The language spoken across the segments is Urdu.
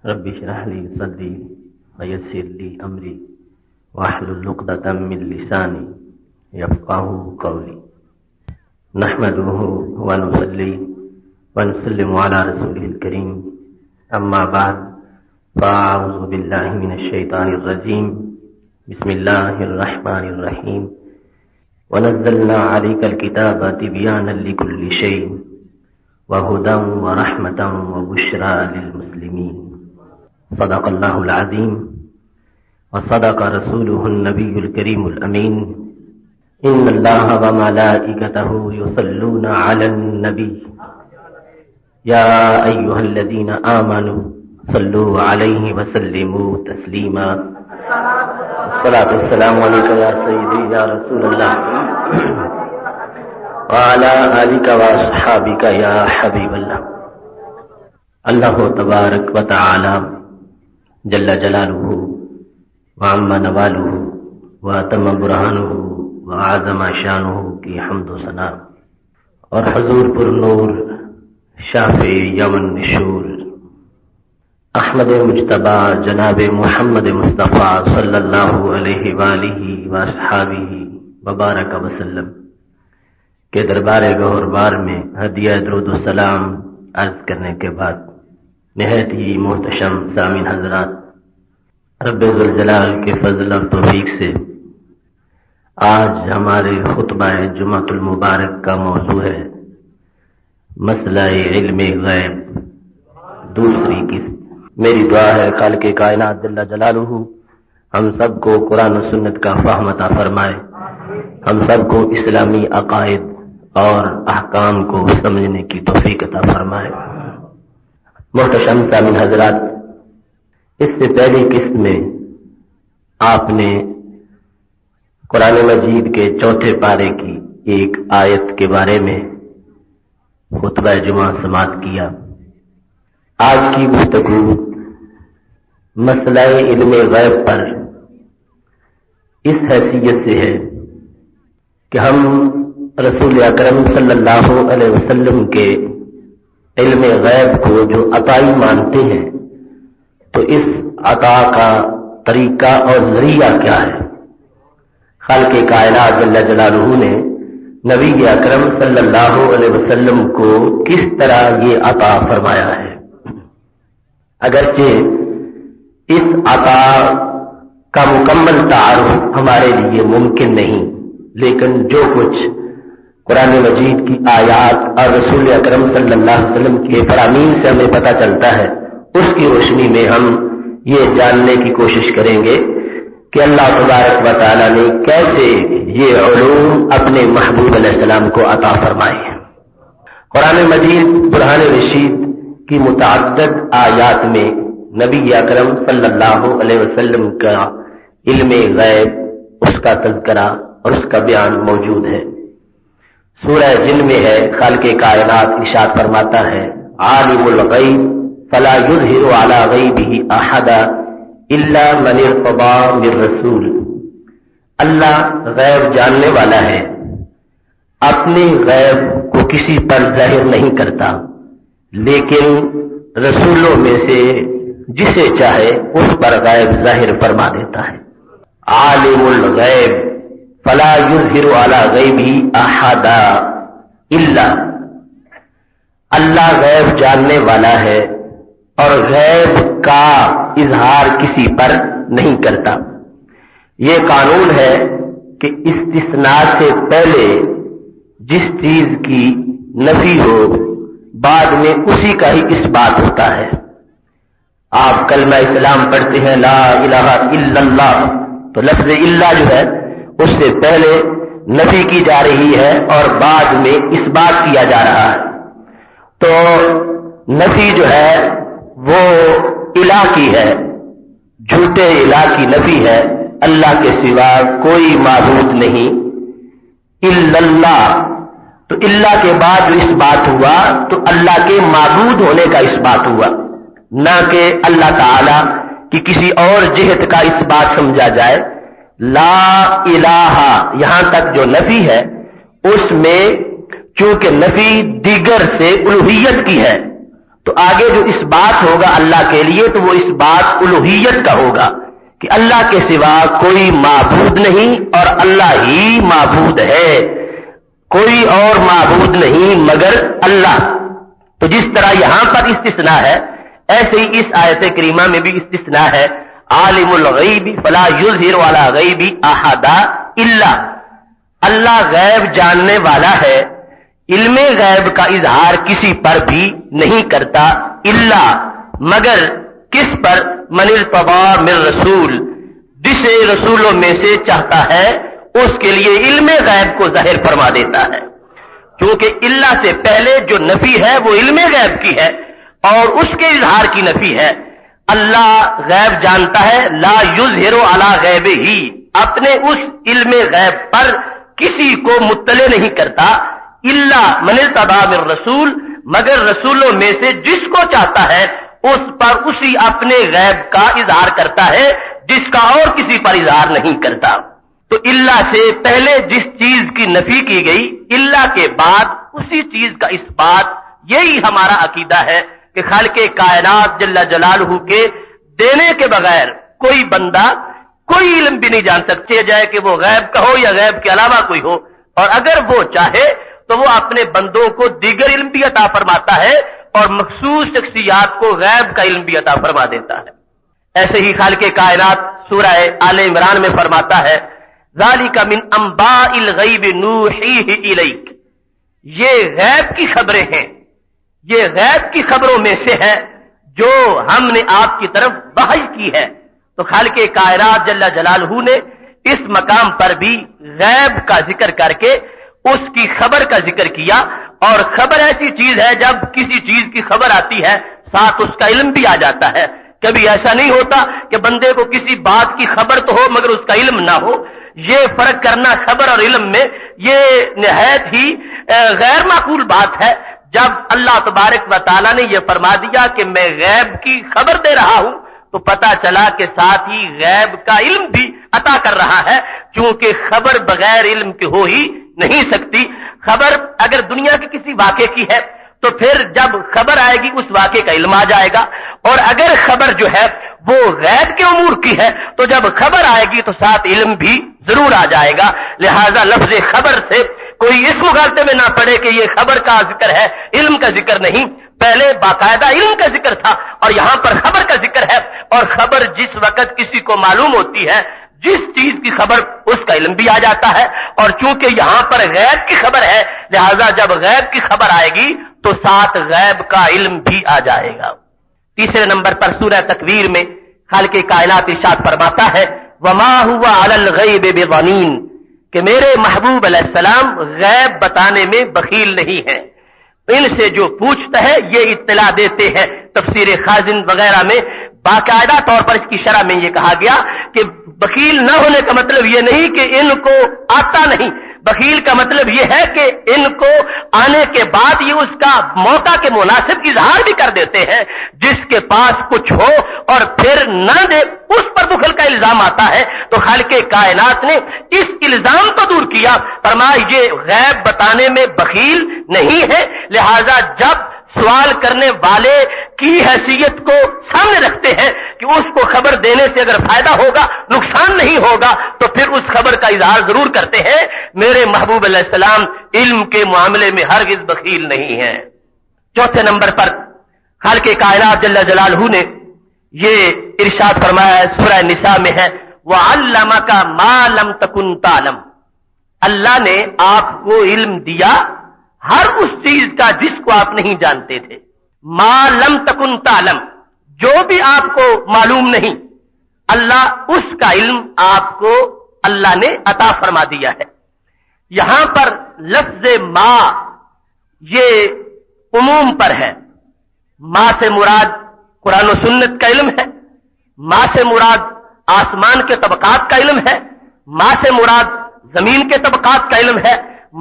رب اشرح لي صدري ويسر لي أمري واحلل عقدة من لساني يفقهوا قولي. نحمده ونصلي ونسلم على رسوله الكريم. أما بعد، فأعوذ بالله من الشيطان الرجيم. بسم الله الرحمن الرحيم. ونزلنا عليك الكتاب تبيانا لكل شيء وهدى ورحمة وبشرى للمسلمين. صدق الله العظيم وصدق رسوله النبي الكريم الأمين. إن الله وملائكته يصلون على النبي يا أيها الذين آمنوا صلوا عليه وسلموا تسليما. الصلاة والسلام عليك يا سيدي يا رسول الله وعلى آلك وأصحابك يا حبيب الله. اللہ تبارک و تعالی جل جلالہ وعم نوالہ واتم برہانہ وعظم شانہ کی حمد و ثنا اور حضور پر نور شافع یمن نشور احمد مجتبی جناب محمد مصطفیٰ صلی اللہ علیہ وآلہ واصحابہ وبارک وسلم کے دربار گہر بار میں ہدیہ درود و سلام عرض کرنے کے بعد، نہایت ہی محتشم سامعین حضرات، رب ذوالجلال کے فضل اور توفیق سے آج ہمارے خطبہ جمعۃ المبارک کا موضوع ہے مسئلہ علم غیب، دوسری قسط۔ میری دعا ہے خالق کائنات جل جلالہ ہم سب کو قرآن و سنت کا فہم عطا فرمائے، ہم سب کو اسلامی عقائد اور احکام کو سمجھنے کی توفیق عطا فرمائے۔ محتشم سامعین حضرات، اس سے پہلی قسط میں آپ نے قرآن مجید کے چوتھے پارے کی ایک آیت کے بارے میں خطبہ جمعہ سماعت کیا۔ آج کی گفتگو مسئلہ علم غیب پر اس حیثیت سے ہے کہ ہم رسول اکرم صلی اللہ علیہ وسلم کے علم غیب کو جو عطائی مانتے ہیں، تو اس عطا کا طریقہ اور ذریعہ کیا ہے؟ خالق کائنات جل جلالہ نے نبی اکرم صلی اللہ علیہ وسلم کو کس طرح یہ عطا فرمایا ہے؟ اگرچہ اس عطا کا مکمل تعارف ہمارے لیے ممکن نہیں، لیکن جو کچھ قرآن مجید کی آیات اور رسول اکرم صلی اللہ علیہ وسلم کے فرامین سے ہمیں پتہ چلتا ہے، اس کی روشنی میں ہم یہ جاننے کی کوشش کریں گے کہ اللہ تبارک و تعالی نے کیسے یہ علوم اپنے محبوب علیہ السلام کو عطا فرمائے ہیں۔ قرآن مجید برہان رشید کی متعدد آیات میں نبی اکرم صلی اللہ علیہ وسلم کا علم غیب، اس کا تذکرہ اور اس کا بیان موجود ہے۔ سورہ جن میں ہے، خالق کائنات ارشاد فرماتا ہے، عالم الغیب فلا یظہر علی غیبہ احدا الا من ارتضی من رسول۔ اللہ غیب جاننے والا ہے، اپنے غیب کو کسی پر ظاہر نہیں کرتا، لیکن رسولوں میں سے جسے چاہے اس پر غیب ظاہر فرما دیتا ہے۔ عالم الغیب فلا یظہر علی غیبہ احدا الا، اللہ غیب جاننے والا ہے اور غیب کا اظہار کسی پر نہیں کرتا۔ یہ قانون ہے کہ استثناء سے پہلے جس چیز کی نفی ہو، بعد میں اسی کا ہی اثبات ہوتا ہے۔ آپ کلمہ اسلام پڑھتے ہیں لا الہ الا اللہ، تو لفظ الا جو ہے اس سے پہلے نفی کی جا رہی ہے اور بعد میں اثبات کیا جا رہا ہے۔ تو نفی جو ہے وہ الہ کی ہے، جھوٹے الہ کی نفی ہے، اللہ کے سوا کوئی معبود نہیں الا اللہ۔ تو اللہ کے بعد جو اس بات ہوا تو اللہ کے معبود ہونے کا اس بات ہوا، نہ کہ اللہ تعالی کی کسی اور جہت کا اس بات سمجھا جائے۔ لا الہ یہاں تک جو نفی ہے اس میں چونکہ نفی دیگر سے الوہیت کی ہے، تو آگے جو اس بات ہوگا اللہ کے لیے تو وہ اس بات الوہیت کا ہوگا کہ اللہ کے سوا کوئی معبود نہیں اور اللہ ہی معبود ہے، کوئی اور معبود نہیں مگر اللہ۔ تو جس طرح یہاں پر استثناء ہے ایسے ہی اس آیت کریمہ میں بھی استثناء ہے، عالم الغیب فلا یظہر علی غیبی احدا الا، اللہ غیب جاننے والا ہے، علم غیب کا اظہار کسی پر بھی نہیں کرتا، الا مگر کس پر، من ارتضی من رسول، جسے رسولوں میں سے چاہتا ہے اس کے لیے علم غیب کو ظاہر فرما دیتا ہے، کیونکہ اللہ سے پہلے جو نفی ہے وہ علم غیب کی ہے اور اس کے اظہار کی نفی ہے۔ اللہ غیب جانتا ہے، لا یظہر علی غیبہ، اپنے اس علم غیب پر کسی کو مطلع نہیں کرتا، الا من ارتضی من رسول، مگر رسولوں میں سے جس کو چاہتا ہے اس پر اسی اپنے غیب کا اظہار کرتا ہے جس کا اور کسی پر اظہار نہیں کرتا۔ تو اللہ سے پہلے جس چیز کی نفی کی گئی، اللہ کے بعد اسی چیز کا اثبات، یہی ہمارا عقیدہ ہے کہ خالق کائنات جل جلالہ کے دینے کے بغیر کوئی بندہ کوئی علم بھی نہیں جان سکتے، جائے کہ وہ غیب کا ہو یا غیب کے علاوہ کوئی ہو، اور اگر وہ چاہے تو وہ اپنے بندوں کو دیگر علم بھی عطا فرماتا ہے اور مخصوص شخصیات کو غیب کا علم بھی عطا فرما دیتا ہے۔ ایسے ہی خالق کائنات سورہ آل عمران میں فرماتا ہے، ذالک من انباء الغیب نوحیہ الیک، یہ غیب کی خبریں ہیں، یہ غیب کی خبروں میں سے ہے جو ہم نے آپ کی طرف وحی کی ہے۔ تو خالق کائنات جل جلالہ نے اس مقام پر بھی غیب کا ذکر کر کے اس کی خبر کا ذکر کیا، اور خبر ایسی چیز ہے جب کسی چیز کی خبر آتی ہے ساتھ اس کا علم بھی آ جاتا ہے۔ کبھی ایسا نہیں ہوتا کہ بندے کو کسی بات کی خبر تو ہو مگر اس کا علم نہ ہو، یہ فرق کرنا خبر اور علم میں یہ نہایت ہی غیر معقول بات ہے۔ جب اللہ تبارک و تعالیٰ نے یہ فرما دیا کہ میں غیب کی خبر دے رہا ہوں تو پتا چلا کہ ساتھ ہی غیب کا علم بھی عطا کر رہا ہے، کیونکہ خبر بغیر علم کے ہو ہی نہیں سکتی۔ خبر اگر دنیا کے کسی واقعے کی ہے تو پھر جب خبر آئے گی اس واقعے کا علم آ جائے گا، اور اگر خبر جو ہے وہ غیب کے امور کی ہے تو جب خبر آئے گی تو ساتھ علم بھی ضرور آ جائے گا۔ لہذا لفظ خبر سے کوئی اس مغالطے میں نہ پڑے کہ یہ خبر کا ذکر ہے، علم کا ذکر نہیں۔ پہلے باقاعدہ علم کا ذکر تھا اور یہاں پر خبر کا ذکر ہے، اور خبر جس وقت کسی کو معلوم ہوتی ہے، جس چیز کی خبر اس کا علم بھی آ جاتا ہے، اور چونکہ یہاں پر غیب کی خبر ہے لہذا جب غیب کی خبر آئے گی تو ساتھ غیب کا علم بھی آ جائے گا۔ تیسرے نمبر پر سورہ تکویر میں خالق کائنات ارشاد فرماتا ہے، وما هو علی الغیب بضنین، کہ میرے محبوب علیہ السلام غیب بتانے میں بخیل نہیں ہے، ان سے جو پوچھتا ہے یہ اطلاع دیتے ہیں۔ تفسیر خازن وغیرہ میں باقاعدہ طور پر اس کی شرح میں یہ کہا گیا کہ بخیل نہ ہونے کا مطلب یہ نہیں کہ ان کو آتا نہیں، بخیل کا مطلب یہ ہے کہ ان کو آنے کے بعد یہ اس کا موقع کے مناسب اظہار بھی کر دیتے ہیں، جس کے پاس کچھ ہو اور پھر نہ دے اس پر بخل کا الزام آتا ہے۔ تو خالق کائنات نے اس الزام کو دور کیا، فرمایا یہ غیب بتانے میں بخیل نہیں ہے، لہذا جب سوال کرنے والے کی حیثیت کو سامنے رکھتے ہیں کہ اس کو خبر دینے سے اگر فائدہ ہوگا نقصان نہیں ہوگا تو پھر اس خبر کا اظہار ضرور کرتے ہیں۔ میرے محبوب علیہ السلام علم کے معاملے میں ہرگز بخیل نہیں ہیں۔ چوتھے نمبر پر خالق کائنات جل جلالہ نے یہ ارشاد فرمایا ہے، سورہ نساء میں ہے، وَعَلَّمَكَ مَا لَمْ تَكُنْ تَعْلَمْ، اللہ نے آپ کو علم دیا ہر اس چیز کا جس کو آپ نہیں جانتے تھے، ما لم تکن تعلم، جو بھی آپ کو معلوم نہیں اللہ اس کا علم آپ کو اللہ نے عطا فرما دیا ہے۔ یہاں پر لفظ ما یہ عموم پر ہے، ما سے مراد قرآن و سنت کا علم ہے، ما سے مراد آسمان کے طبقات کا علم ہے، ما سے مراد زمین کے طبقات کا علم ہے،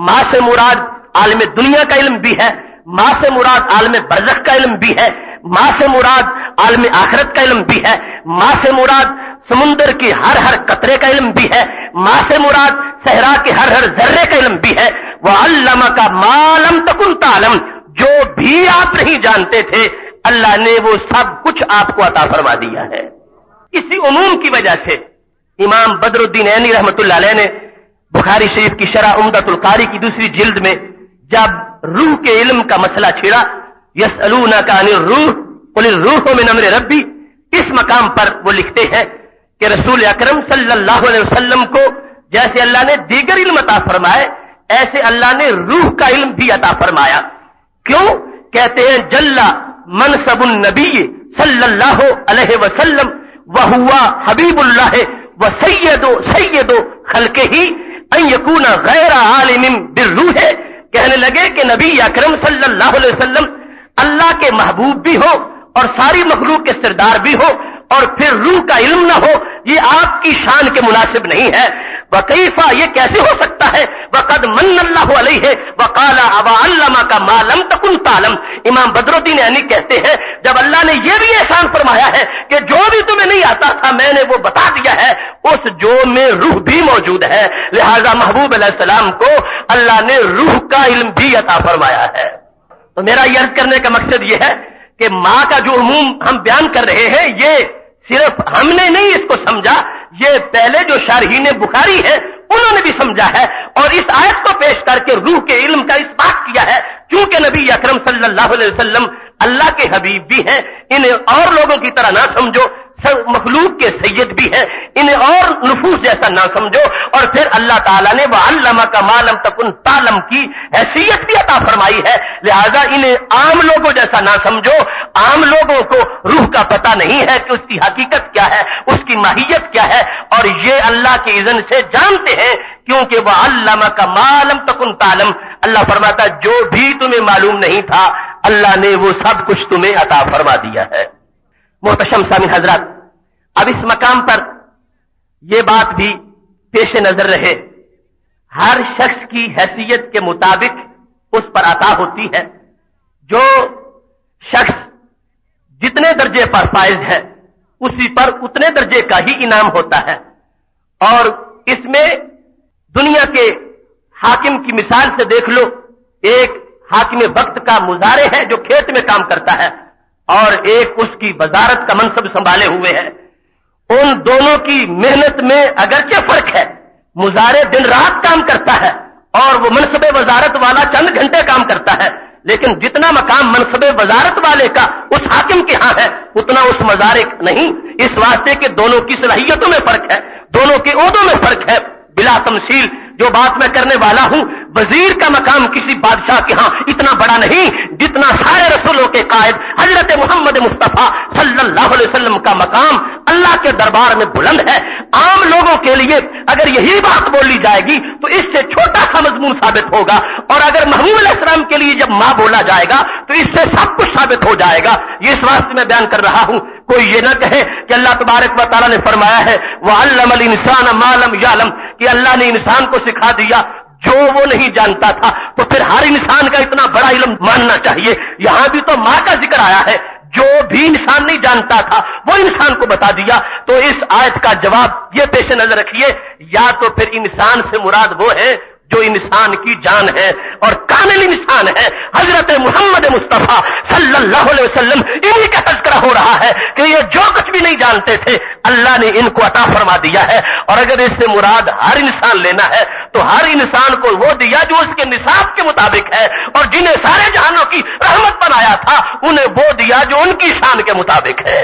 ما سے مراد عالم دنیا کا علم بھی ہے، ما سے مراد عالم برزخ کا علم بھی ہے، ما سے مراد عالم آخرت کا علم بھی ہے، ما سے مراد سمندر کی ہر ہر قطرے کا علم بھی ہے، ما سے مراد صحرا کے ہر ہر ذرے کا علم بھی ہے۔ وَعَلَّمَكَ مَا لَمْ تَكُنْ تَعْلَمْ، جو بھی آپ نہیں جانتے تھے اللہ نے وہ سب کچھ آپ کو عطا فرما دیا ہے۔ اسی عموم کی وجہ سے امام بدر الدین عینی رحمۃ اللہ علیہ نے بخاری شریف کی شرح عمدۃ القاری کی دوسری جلد میں جب روح کے علم کا مسئلہ چھڑا، یسألونک عن الروح قل الروح من امر ربی، اس مقام پر وہ لکھتے ہیں کہ رسول اکرم صلی اللہ علیہ وسلم کو جیسے اللہ نے دیگر علم عطا فرمائے، ایسے اللہ نے روح کا علم بھی عطا فرمایا۔ کیوں؟ کہتے ہیں جل منصب النبی صلی اللہ علیہ وسلم وہوا حبیب اللہ سید خلقہ ان یکون غیر عالم بالروح، کہنے لگے کہ نبی اکرم صلی اللہ علیہ وسلم اللہ کے محبوب بھی ہو اور ساری مخلوق کے سردار بھی ہو اور پھر روح کا علم نہ ہو، یہ آپ کی شان کے مناسب نہیں ہے۔ وکیفا، یہ کیسے ہو سکتا ہے؟ وقد من اللہ علیہ وقال وعلمک ما لم تکن تعلم، امام بدر الدین عینی کہتے ہیں جب اللہ نے یہ بھی احسان فرمایا ہے کہ جو بھی تمہیں نہیں آتا تھا میں نے وہ بتا دیا ہے، اس جو میں روح بھی موجود ہے، لہذا محبوب علیہ السلام کو اللہ نے روح کا علم بھی عطا فرمایا ہے۔ تو میرا یہ عرض کرنے کا مقصد یہ ہے کہ ماں کا جو عموم ہم بیان کر رہے ہیں یہ صرف ہم نے نہیں اس کو سمجھا، یہ پہلے جو شارحین بخاری ہیں انہوں نے بھی سمجھا ہے اور اس آیت کو پیش کر کے روح کے علم کا اس بات کیا ہے، کیونکہ نبی اکرم صلی اللہ علیہ وسلم اللہ کے حبیب بھی ہیں، انہیں اور لوگوں کی طرح نہ سمجھو، مخلوق کے سید بھی ہیں، انہیں اور نفوس جیسا نہ سمجھو، اور پھر اللہ تعالیٰ نے وَعَلَّمَكَ مَا لَمْ تَكُنْ تَعْلَمْ کی حیثیت بھی عطا فرمائی ہے، لہذا انہیں عام لوگوں جیسا نہ سمجھو۔ عام لوگوں کو روح کا پتہ نہیں ہے کہ اس کی حقیقت کیا ہے، اس کی ماہیت کیا ہے، اور یہ اللہ کے اذن سے جانتے ہیں، کیونکہ وَعَلَّمَكَ مَا لَمْ تَكُنْ تَعْلَمْ، اللہ فرماتا جو بھی تمہیں معلوم نہیں تھا اللہ نے وہ سب کچھ تمہیں عطا فرما دیا ہے۔ محتشم سامعین حضرات، اب اس مقام پر یہ بات بھی پیش نظر رہے، ہر شخص کی حیثیت کے مطابق اس پر عطا ہوتی ہے، جو شخص جتنے درجے پر فائز ہے اسی پر اتنے درجے کا ہی انعام ہوتا ہے، اور اس میں دنیا کے حاکم کی مثال سے دیکھ لو، ایک حاکم وقت کا مظاہرے ہے جو کھیت میں کام کرتا ہے اور ایک اس کی وزارت کا منصب سنبھالے ہوئے ہے، ان دونوں کی محنت میں اگرچہ فرق ہے، مظاہرے دن رات کام کرتا ہے اور وہ منصب وزارت والا چند گھنٹے کام کرتا ہے، لیکن جتنا مقام منصب وزارت والے کا اس حاکم کے ہاں ہے اتنا اس مظاہرے نہیں، اس واسطے کہ دونوں کی صلاحیتوں میں فرق ہے، دونوں کے عہدوں میں فرق ہے۔ بلا تمثیل جو بات میں کرنے والا ہوں، وزیر کا مقام کسی بادشاہ کے ہاں اتنا بڑا نہیں جتنا سارے رسولوں کے قائد حضرت محمد مصطفیٰ صلی اللہ علیہ وسلم کا مقام اللہ کے دربار میں بلند ہے۔ عام لوگوں کے لیے اگر یہی بات بولی جائے گی تو اس سے چھوٹا سا مضمون ثابت ہوگا، اور اگر محمود علیہ السلام کے لیے جب ماں بولا جائے گا تو اس سے سب کچھ ثابت ہو جائے گا۔ یہ اس واسطے میں بیان کر رہا ہوں، کوئی یہ نہ کہے کہ اللہ تبارک و تعالیٰ نے فرمایا ہے وَعَلَّمَ الْإِنسَانَ مَا لَمْ يَعْلَمْ، کہ اللہ نے انسان کو سکھا دیا جو وہ نہیں جانتا تھا، تو پھر ہر انسان کا اتنا بڑا علم ماننا چاہیے۔ یہاں بھی تو ماں کا ذکر آیا ہے، جو بھی انسان نہیں جانتا تھا وہ انسان کو بتا دیا، تو اس آیت کا جواب یہ پیش نظر رکھیے، یا تو پھر انسان سے مراد وہ ہے جو انسان کی جان ہے اور کامل انسان ہے، حضرت محمد مصطفیٰ صلی اللہ علیہ وسلم، انہی کا تذکرہ ہو رہا ہے کہ یہ جو کچھ بھی نہیں جانتے تھے اللہ نے ان کو عطا فرما دیا ہے، اور اگر اس سے مراد ہر انسان لینا ہے تو ہر انسان کو وہ دیا جو اس کے نصاب کے مطابق ہے، اور جنہیں سارے جہانوں کی رحمت بنایا تھا انہیں وہ دیا جو ان کی شان کے مطابق ہے۔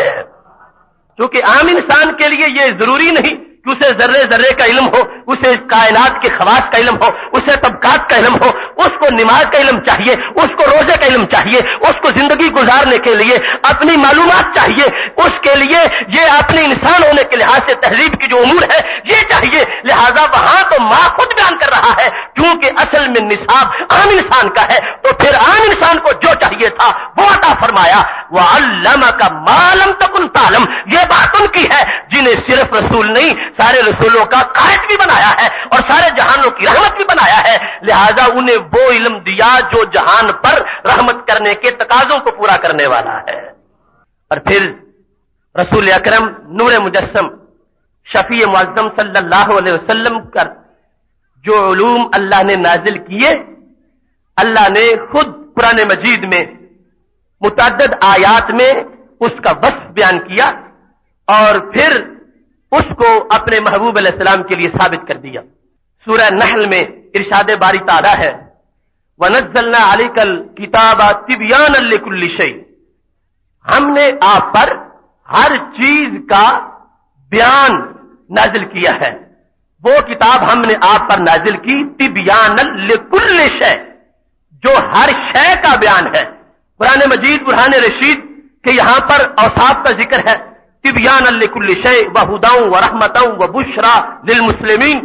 کیونکہ عام انسان کے لیے یہ ضروری نہیں کہ اسے ذرے ذرے کا علم ہو، اسے کائنات کے خواص کا علم ہو، اسے طبقات کا علم ہو، اس کو نماز کا علم چاہیے، اس کو روزے کا علم چاہیے، اس کو زندگی گزارنے کے لیے اپنی معلومات چاہیے، اس کے لیے یہ اپنے انسان ہونے کے لحاظ سے تہذیب کی جو امور ہے یہ چاہیے، لہذا وہاں تو ماں خود بیان کر رہا ہے کیونکہ اصل میں نصاب عام انسان کا ہے، تو پھر عام انسان کو جو چاہیے تھا وہ عطا فرمایا۔ وَعَلَّمَكَ مَا لَمْ تَكُنْ تَعْلَمْ، یہ بات ان کی ہے جنہیں صرف رسول نہیں سارے رسولوں کا قائد بھی بنایا ہے اور سارے جہانوں کی رحمت بھی بنایا ہے، لہذا انہیں وہ علم دیا جو جہان پر رحمت کرنے کے تقاضوں کو پورا کرنے والا ہے۔ اور پھر رسول اکرم نور مجسم شفیع معظم صلی اللہ علیہ وسلم کا جو علوم اللہ نے نازل کیے، اللہ نے خود قرآن مجید میں متعدد آیات میں اس کا وصف بیان کیا اور پھر اس کو اپنے محبوب علیہ السلام کے لیے ثابت کر دیا. سورہ نحل میں ارشاد باری تعالیٰ ہے وَنَزَّلْنَا عَلَيْكَ الْكِتَابَ تِبْيَانًا لِكُلِّ شَيْءٍ، ہم نے آپ پر ہر چیز کا بیان نازل کیا ہے. وہ کتاب ہم نے آپ پر نازل کی تِبْيَانًا لِكُلِّ شَيْءٍ، جو ہر شے کا بیان ہے. قرآن مجید برہان رشید کہ یہاں پر اوصاف کا ذکر ہے تِبْيَانًا لِكُلِّ شَيْءٍ وَهُدًى وَرَحْمَةً وَبُشْرًى لِلْمُسْلِمِينَ.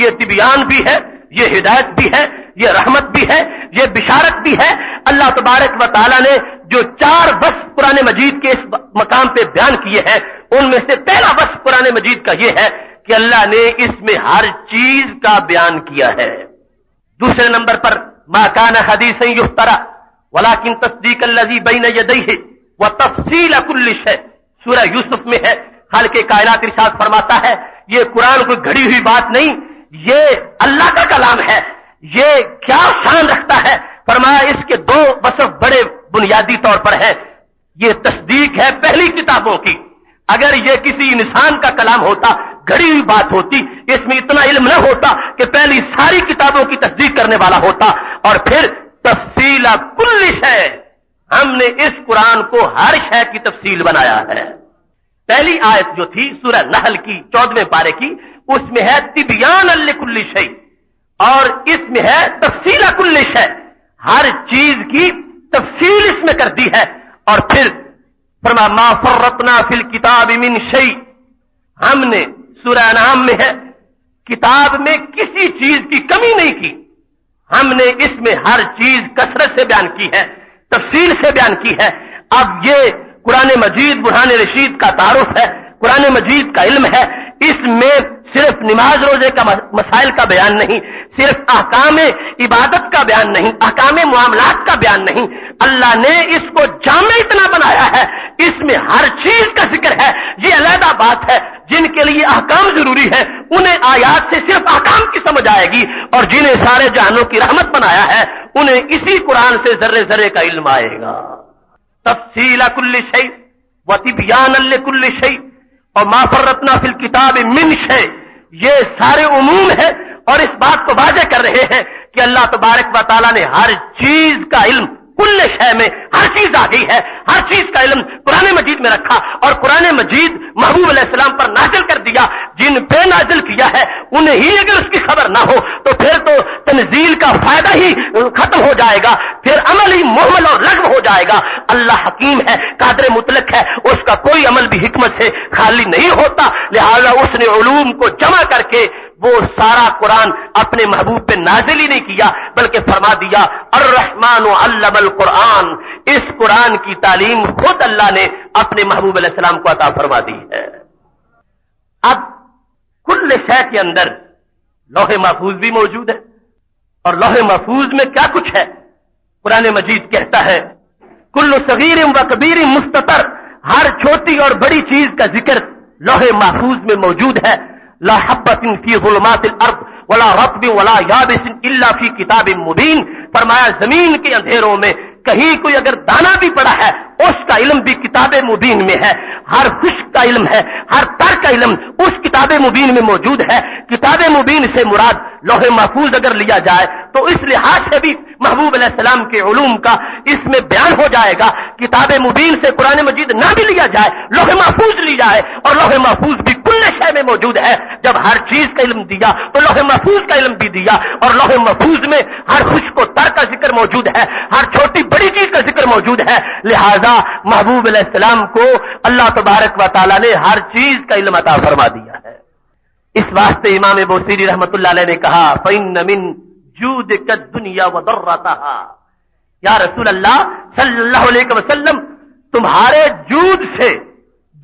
یہ تبیان بھی ہے، یہ ہدایت بھی ہے، یہ رحمت بھی ہے، یہ بشارت بھی ہے. اللہ تبارک و تعالی نے جو 4 وصف قرآن مجید کے اس مقام پہ بیان کیے ہیں ان میں سے پہلا وصف قرآن مجید کا یہ ہے کہ اللہ نے اس میں ہر چیز کا بیان کیا ہے. دوسرے نمبر پر ما کان حدیثا یفترى ولکن تصدیق الذی بین یدیہ وتفصیل کل شیء. سورہ یوسف میں ہے. خالق کائنات ارشاد فرماتا ہے یہ قرآن کوئی گھڑی ہوئی بات نہیں، یہ اللہ کا کلام ہے. یہ کیا شان رکھتا ہے؟ فرمایا اس کے 2 وصف بڑے بنیادی طور پر ہیں. یہ تصدیق ہے پہلی کتابوں کی. اگر یہ کسی انسان کا کلام ہوتا، گھڑی ہوئی بات ہوتی، اس میں اتنا علم نہ ہوتا کہ پہلی ساری کتابوں کی تصدیق کرنے والا ہوتا. اور پھر تفصیل کل شے، ہم نے اس قرآن کو ہر شے کی تفصیل بنایا ہے. پہلی آیت جو تھی سورہ نحل کی 14ویں پارے کی، اس میں ہے تبیان لکل شیء اور اس میں ہے تفصیل کل شیء، ہر چیز کی تفصیل اس میں کر دی ہے. اور پھر فرمایا ما فرطنا فی الکتاب من شیء، ہم نے سورہ انعام میں ہے کتاب میں کسی چیز کی کمی نہیں کی. ہم نے اس میں ہر چیز کثرت سے بیان کی ہے، تفصیل سے بیان کی ہے. اب یہ قرآن مجید برہان رشید کا تعارف ہے، قرآن مجید کا علم ہے. اس میں صرف نماز روزے کا مسائل کا بیان نہیں، صرف احکام عبادت کا بیان نہیں، احکام معاملات کا بیان نہیں. اللہ نے اس کو جامع اتنا بنایا ہے، اس میں ہر چیز کا ذکر ہے. یہ علیحدہ بات ہے. جن کے لیے احکام ضروری ہے انہیں آیات سے صرف احکام کی سمجھ آئے گی، اور جنہیں سارے جہانوں کی رحمت بنایا ہے انہیں اسی قرآن سے ذرے ذرے کا علم آئے گا. تفصیل کل شیء وتبیانا لکل شیء اور ما فرطنا فی الکتاب من شیء، یہ سارے عموم ہے اور اس بات کو واضح کر رہے ہیں کہ اللہ تبارک و تعالی نے ہر چیز کا علم کل شے میں، ہر چیز آ گئی ہے، ہر چیز کا علم قرآن مجید میں رکھا اور قرآن مجید محبوب علیہ السلام پر نازل کر دیا. جن پہ نازل کیا ہے انہیں ہی اگر اس کی خبر نہ ہو تو پھر تو تنزیل کا فائدہ ہی ختم ہو جائے گا، پھر عمل ہی محمل اور لغو ہو جائے گا. اللہ حکیم ہے، قادر مطلق ہے، اس کا کوئی عمل بھی حکمت سے خالی نہیں ہوتا. لہذا اس نے علوم کو جمع کر کے وہ سارا قرآن اپنے محبوب پہ نازل ہی نہیں کیا بلکہ فرما دیا الرحمن علم القرآن. اس قرآن کی تعلیم خود اللہ نے اپنے محبوب علیہ السلام کو عطا فرما دی ہے. اب کل شے کے اندر لوح محفوظ بھی موجود ہے اور لوح محفوظ میں کیا کچھ ہے؟ قرآن مجید کہتا ہے کل صغیر و کبیر مستتر، ہر چھوٹی اور بڑی چیز کا ذکر لوح محفوظ میں موجود ہے. لا حبۃ فی ظلمات الارض ولا رطب ولا یابس الا فی کتاب مبین. فرمایا زمین کے اندھیروں میں کہیں کوئی اگر دانا بھی پڑا ہے اس کا علم بھی کتاب مبین میں ہے. ہر خشک کا علم ہے، ہر تر کا علم اس کتاب مبین میں موجود ہے. کتاب مبین سے مراد لوح محفوظ اگر لیا جائے تو اس لحاظ سے بھی محبوب علیہ السلام کے علوم کا اس میں بیان ہو جائے گا. کتاب مبین سے قرآن مجید نہ بھی لیا جائے، لوح محفوظ لی جائے اور لوح محفوظ بھی کل شے میں موجود ہے. جب ہر چیز کا علم دیا تو لوح محفوظ کا علم بھی دیا اور لوح محفوظ میں ہر خشک و تر کا ذکر موجود ہے، ہر چھوٹی بڑی چیز کا ذکر موجود ہے. لہذا محبوب علیہ السلام کو اللہ تبارک و تعالی نے ہر چیز کا علم عطا فرما دیا ہے. اس واسطے امام بوصیری رحمت اللہ علیہ نے کہا فإن من جودک الدنیا وضرتها، یا رسول اللہ صلی اللہ علیہ وسلم تمہارے جود سے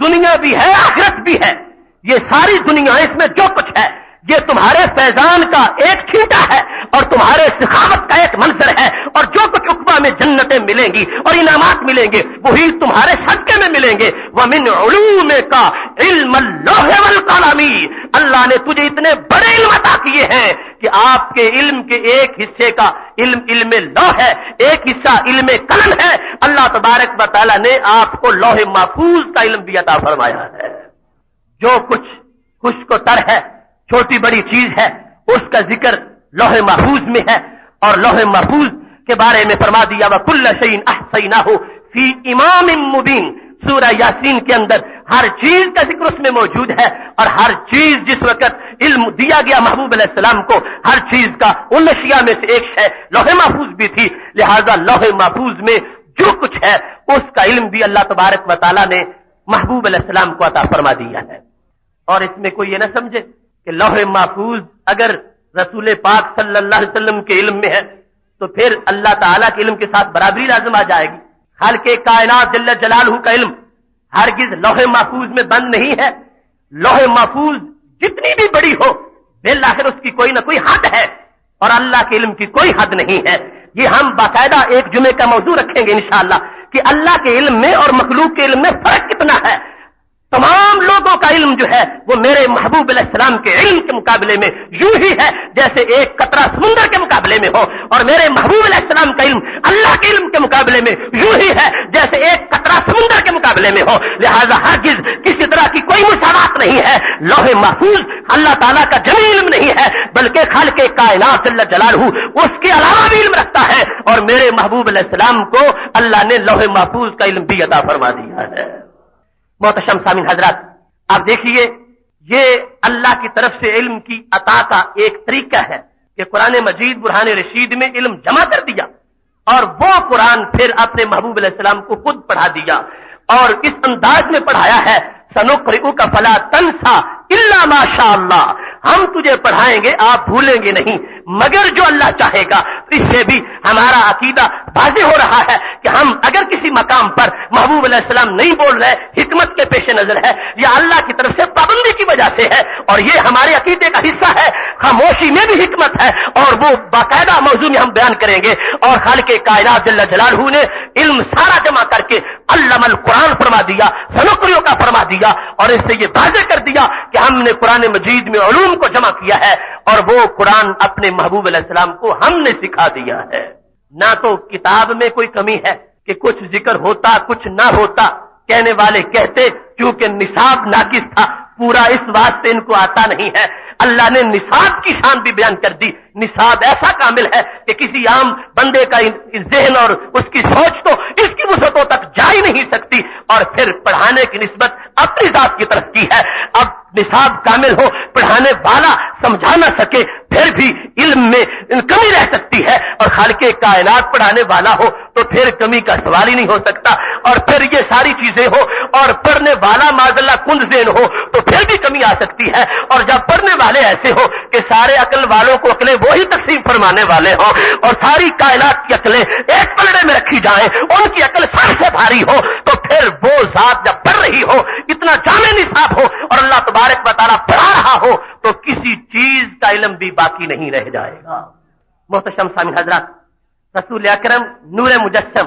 دنیا بھی ہے آخرت بھی ہے. یہ ساری دنیا اس میں جو کچھ ہے یہ تمہارے فیضان کا ایک چھینٹا ہے اور تمہارے سخاوت کا ایک منظر ہے، اور جو کچھ عقبہ میں جنتیں ملیں گی اور انعامات ملیں گے وہی تمہارے صدقے میں ملیں گے. وَمِنْ عُلُومِكَ عِلْمَ اللَّوْحِ وَالْقَلَمِ، اللہ نے تجھے اتنے بڑے علم عطا کیے ہیں کہ آپ کے علم کے ایک حصے کا علم لوح ہے، ایک حصہ علم قلم ہے. اللہ تبارک و تعالیٰ نے آپ کو لوح محفوظ کا علم بھی عطا فرمایا ہے. جو کچھ خشک و تر ہے، چھوٹی بڑی چیز ہے، اس کا ذکر لوح محفوظ میں ہے. اور لوح محفوظ کے بارے میں فرما دیا وَكُلَّ شَيْءٍ أَحْصَيْنَاهُ فِي إِمَامٍ مُبِينٍ. سورہ یاسین کے اندر ہر چیز کا ذکر اس میں موجود ہے، اور ہر چیز جس وقت علم دیا گیا محبوب علیہ السلام کو، ہر چیز کا ان اشیاء میں سے ایک ہے لوح محفوظ بھی تھی. لہذا لوح محفوظ میں جو کچھ ہے اس کا علم بھی اللہ تبارک و تعالیٰ نے محبوب علیہ السلام کو عطا فرما دیا ہے. اور اس میں کوئی یہ نہ سمجھے کہ لوح محفوظ اگر رسول پاک صلی اللہ علیہ وسلم کے علم میں ہے تو پھر اللہ تعالیٰ کے علم کے ساتھ برابری لازم آ جائے گی. خالق کائنات جل جلالہ کا علم ہرگز لوح محفوظ میں بند نہیں ہے. لوح محفوظ جتنی بھی بڑی ہو بالآخر اس کی کوئی نہ کوئی حد ہے، اور اللہ کے علم کی کوئی حد نہیں ہے. یہ ہم باقاعدہ ایک جمعے کا موضوع رکھیں گے انشاءاللہ کہ اللہ کے علم میں اور مخلوق کے علم میں فرق کتنا ہے. تمام لوگوں کا علم جو ہے وہ میرے محبوب علیہ السلام کے علم کے مقابلے میں یوں ہی ہے جیسے ایک قطرہ سمندر کے مقابلے میں ہو، اور میرے محبوب علیہ السلام کا علم اللہ کے علم کے مقابلے میں یوں ہی ہے جیسے ایک قطرہ سمندر کے مقابلے میں ہو. لہذا ہرگز کسی طرح کی کوئی مساوات نہیں ہے. لوح محفوظ اللہ تعالیٰ کا جمی علم نہیں ہے، بلکہ خالق کائنات جل جلالہ اس کے علاوہ بھی علم رکھتا ہے، اور میرے محبوب علیہ السلام کو اللہ نے لوح محفوظ کا علم بھی عطا فرما دیا ہے. محتشم سامعین حضرات، آپ دیکھیے یہ اللہ کی طرف سے علم کی عطا کا ایک طریقہ ہے کہ قرآن مجید برہان رشید میں علم جمع کر دیا، اور وہ قرآن پھر اپنے محبوب علیہ السلام کو خود پڑھا دیا، اور اس انداز میں پڑھایا ہے سنقرئک فلا تنسى الا ما شاء اللہ. ہم تجھے پڑھائیں گے آپ بھولیں گے نہیں مگر جو اللہ چاہے گا. اس سے بھی ہمارا عقیدہ واضح ہو رہا ہے کہ ہم اگر کسی مقام پر محبوب علیہ السلام نہیں بول رہے حکمت کے پیش نظر ہے یا اللہ کی طرف سے پابندی کی وجہ سے ہے، اور یہ ہمارے عقیدے کا حصہ ہے. خاموشی میں بھی حکمت ہے، اور وہ باقاعدہ موضوع میں ہم بیان کریں گے. اور خالق کائنات جل جلالہ نے علم سارا جمع کر کے علم القرآن فرما دیا، سنقرئک کا فرما دیا، اور اس سے یہ واضح کر دیا کہ ہم نے قرآن مجید میں علوم کو جمع کیا ہے، اور وہ قرآن اپنے محبوب علیہ السلام کو ہم نے سکھا دیا ہے. نہ تو کتاب میں کوئی کمی ہے کہ کچھ ذکر ہوتا کچھ نہ ہوتا. کہنے والے کہتے کیونکہ نصاب ناقص تھا، پورا اس واسطے ان کو آتا نہیں ہے. اللہ نے نصاب کی شان بھی بیان کر دی. نصاب ایسا کامل ہے کہ کسی عام بندے کا ذہن اور اس کی سوچ تو اس کی وسعتوں تک جا ہی نہیں سکتی، اور پھر پڑھانے کی نسبت اپنی ذات کی طرف کی ہے. اب نصاب کامل ہو، پڑھانے والا سمجھا نہ سکے، پھر بھی علم میں کمی رہ سکتی ہے، اور خالق کائنات پڑھانے والا ہو تو پھر کمی کا سوال ہی نہیں ہو سکتا. اور پھر یہ ساری چیزیں ہو اور پڑھنے والا معذاللہ کند ذہن ہو تو پھر بھی کمی آ سکتی ہے. اور جب پڑھنے والے ایسے ہو کہ سارے عقل والوں کو عقلیں وہی تقسیم فرمانے والے ہوں، اور ساری کائنات کی عقلیں ایک پلڑے میں رکھی جائیں، ان کی عقل سب سے بھاری ہو، تو پھر وہ ذات جب پڑھ رہی ہو اتنا جامع نصاب ہو اور اللہ تبارک و تعالیٰ پڑھا رہا ہو تو کسی چیز کا علم بھی باقی نہیں رہ جائے گا. محتشم سامعین حضرات، رسول اکرم نور مجسم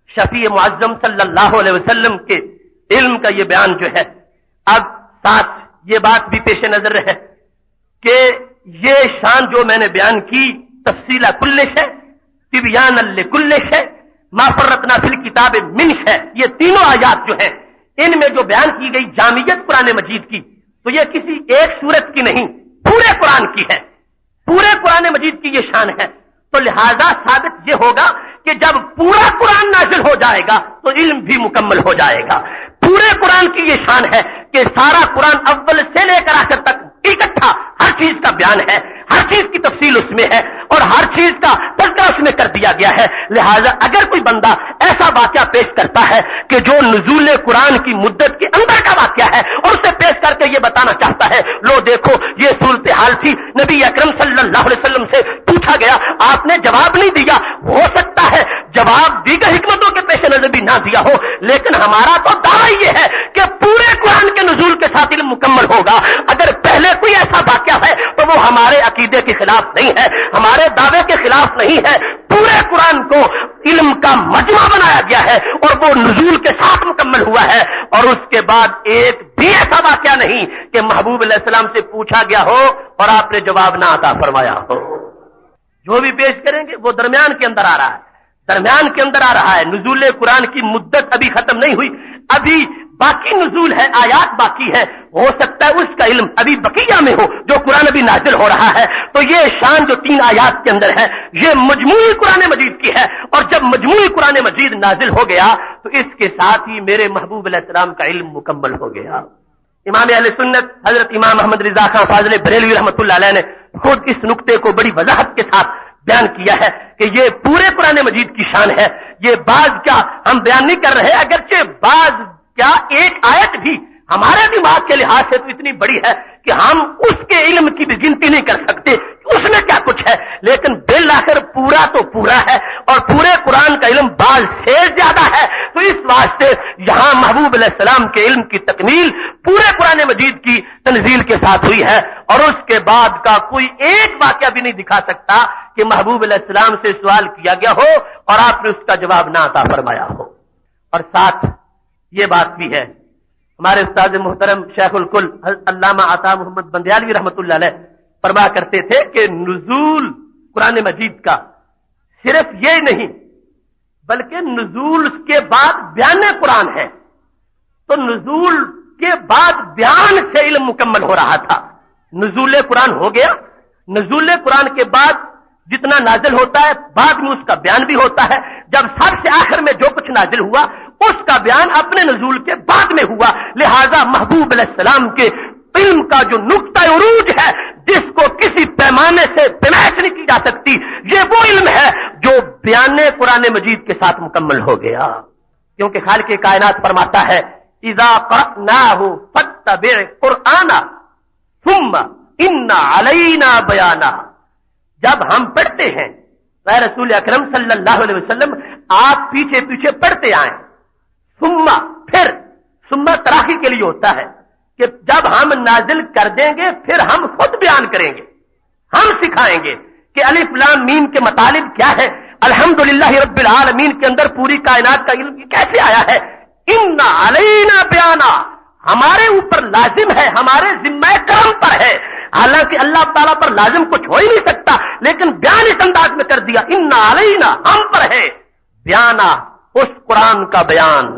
شفیع معظم صلی اللہ علیہ وسلم کے علم کا یہ بیان جو ہے، اب ساتھ یہ بات بھی پیش نظر ہے کہ یہ شان جو میں نے بیان کی تفصیل کل شے تبیان لکل شے ما فرطنا فی الکتاب من شے، یہ تینوں آیات جو ہیں ان میں جو بیان کی گئی جامعیت قرآن مجید کی تو یہ کسی ایک سورت کی نہیں، پورے قرآن کی ہے، پورے قرآن مجید کی یہ شان ہے. تو لہذا ثابت یہ ہوگا کہ جب پورا قرآن نازل ہو جائے گا تو علم بھی مکمل ہو جائے گا. پورے قرآن کی یہ شان ہے کہ سارا قرآن اول سے لے کر آخر تک اکٹھا ہر چیز کا بیان ہے، ہر چیز کی تفصیل اس میں ہے، اور ہر چیز کا تذکرہ اس میں کر دیا گیا ہے. لہذا اگر کوئی بندہ ایسا واقعہ پیش کرتا ہے کہ جو نزول قرآن کی مدت کے اندر کا واقعہ ہے اور اسے پیش کر کے یہ بتانا چاہتا ہے لو دیکھو یہ صورتحال تھی، نبی اکرم صلی اللہ علیہ وسلم سے پوچھا گیا، آپ نے جواب نہیں دیا، ہو سکتا ہے جواب دیگر حکمتوں کے پیش نظر بھی نہ دیا ہو، لیکن ہمارا تو دعویٰ یہ ہے کہ پورے قرآن کے نزول کے ساتھ علم مکمل ہوگا. اگر پہلے کوئی ایسا واقعہ ہے تو وہ ہمارا ہمارے عقیدے کے خلاف نہیں ہے، ہمارے دعوے کے خلاف نہیں ہے. پورے قرآن کو علم کا مجمع بنایا گیا ہے اور وہ نزول کے ساتھ مکمل ہوا ہے. اور اس کے بعد ایک بھی ایسا واقعہ نہیں کہ محبوب علیہ السلام سے پوچھا گیا ہو اور آپ نے جواب نہ عطا فرمایا ہو. جو بھی پیش کریں گے وہ درمیان کے اندر آ رہا ہے، درمیان کے اندر آ رہا ہے. نزول قرآن کی مدت ابھی ختم نہیں ہوئی، ابھی باقی نزول ہے، آیات باقی ہے. ہو سکتا ہے اس کا علم ابھی بقیہ میں ہو جو قرآن ابھی نازل ہو رہا ہے. تو یہ شان جو 3 آیات کے اندر ہے یہ مجموعی قرآن مجید کی ہے، اور جب مجموعی قرآن مجید نازل ہو گیا تو اس کے ساتھ ہی میرے محبوب علیہ السلام کا علم مکمل ہو گیا. امام اہل سنت حضرت امام محمد رضا خان فاضل بریلوی رحمۃ اللہ علیہ نے خود اس نقطے کو بڑی وضاحت کے ساتھ بیان کیا ہے کہ یہ پورے قرآن مجید کی شان ہے. یہ بعض کیا ہم بیان نہیں کر رہے، اگرچہ بعض کیا ایک آیت بھی ہمارے دماغ کے لحاظ سے تو اتنی بڑی ہے کہ ہم اس کے علم کی بھی گنتی نہیں کر سکتے اس میں کیا کچھ ہے، لیکن بالآخر پورا تو پورا ہے اور پورے قرآن کا علم بعض سے زیادہ ہے. تو اس واسطے یہاں محبوب علیہ السلام کے علم کی تکمیل پورے قرآن مجید کی تنزیل کے ساتھ ہوئی ہے، اور اس کے بعد کا کوئی ایک واقعہ بھی نہیں دکھا سکتا کہ محبوب علیہ السلام سے سوال کیا گیا ہو اور آپ نے اس کا جواب نہ عطا فرمایا ہو. اور ساتھ یہ بات بھی ہے، ہمارے استاد محترم شیخ الکل علامہ عطا محمد بندیالوی رحمۃ اللہ علیہ فرمایا کرتے تھے کہ نزول قرآن مجید کا صرف یہ نہیں بلکہ نزول کے بعد بیان قرآن ہے. تو نزول کے بعد بیان سے علم مکمل ہو رہا تھا. نزول قرآن ہو گیا، نزول قرآن کے بعد جتنا نازل ہوتا ہے بعد میں اس کا بیان بھی ہوتا ہے. جب سب سے آخر میں جو کچھ نازل ہوا اس کا بیان اپنے نزول کے بعد میں ہوا. لہذا محبوب علیہ السلام کے علم کا جو نقطہ عروج ہے جس کو کسی پیمانے سے پیمائش نہیں کی جا سکتی، یہ وہ علم ہے جو بیان قرآن مجید کے ساتھ مکمل ہو گیا. کیونکہ خالق کائنات فرماتا ہے اذا قرأناه فاتبع قرآنا ثم ان علینا بیانا. جب ہم پڑھتے ہیں اے رسول اکرم صلی اللہ علیہ وسلم آپ پیچھے پیچھے پڑھتے آئیں. پھر تراخی کے لیے ہوتا ہے کہ جب ہم نازل کر دیں گے پھر ہم خود بیان کریں گے، ہم سکھائیں گے کہ الف لام میم کے مطالب کیا ہے. الحمدللہ رب العالمین کے اندر پوری کائنات کا علم کیسے آیا ہے. ان علینا بیانا، ہمارے اوپر لازم ہے، ہمارے ذمہ کرم پر ہے. حالانکہ اللہ تعالیٰ پر لازم کچھ ہو ہی نہیں سکتا، لیکن بیان اس انداز میں کر دیا ان علینا، ہم پر ہے بیانا، اس قرآن کا بیان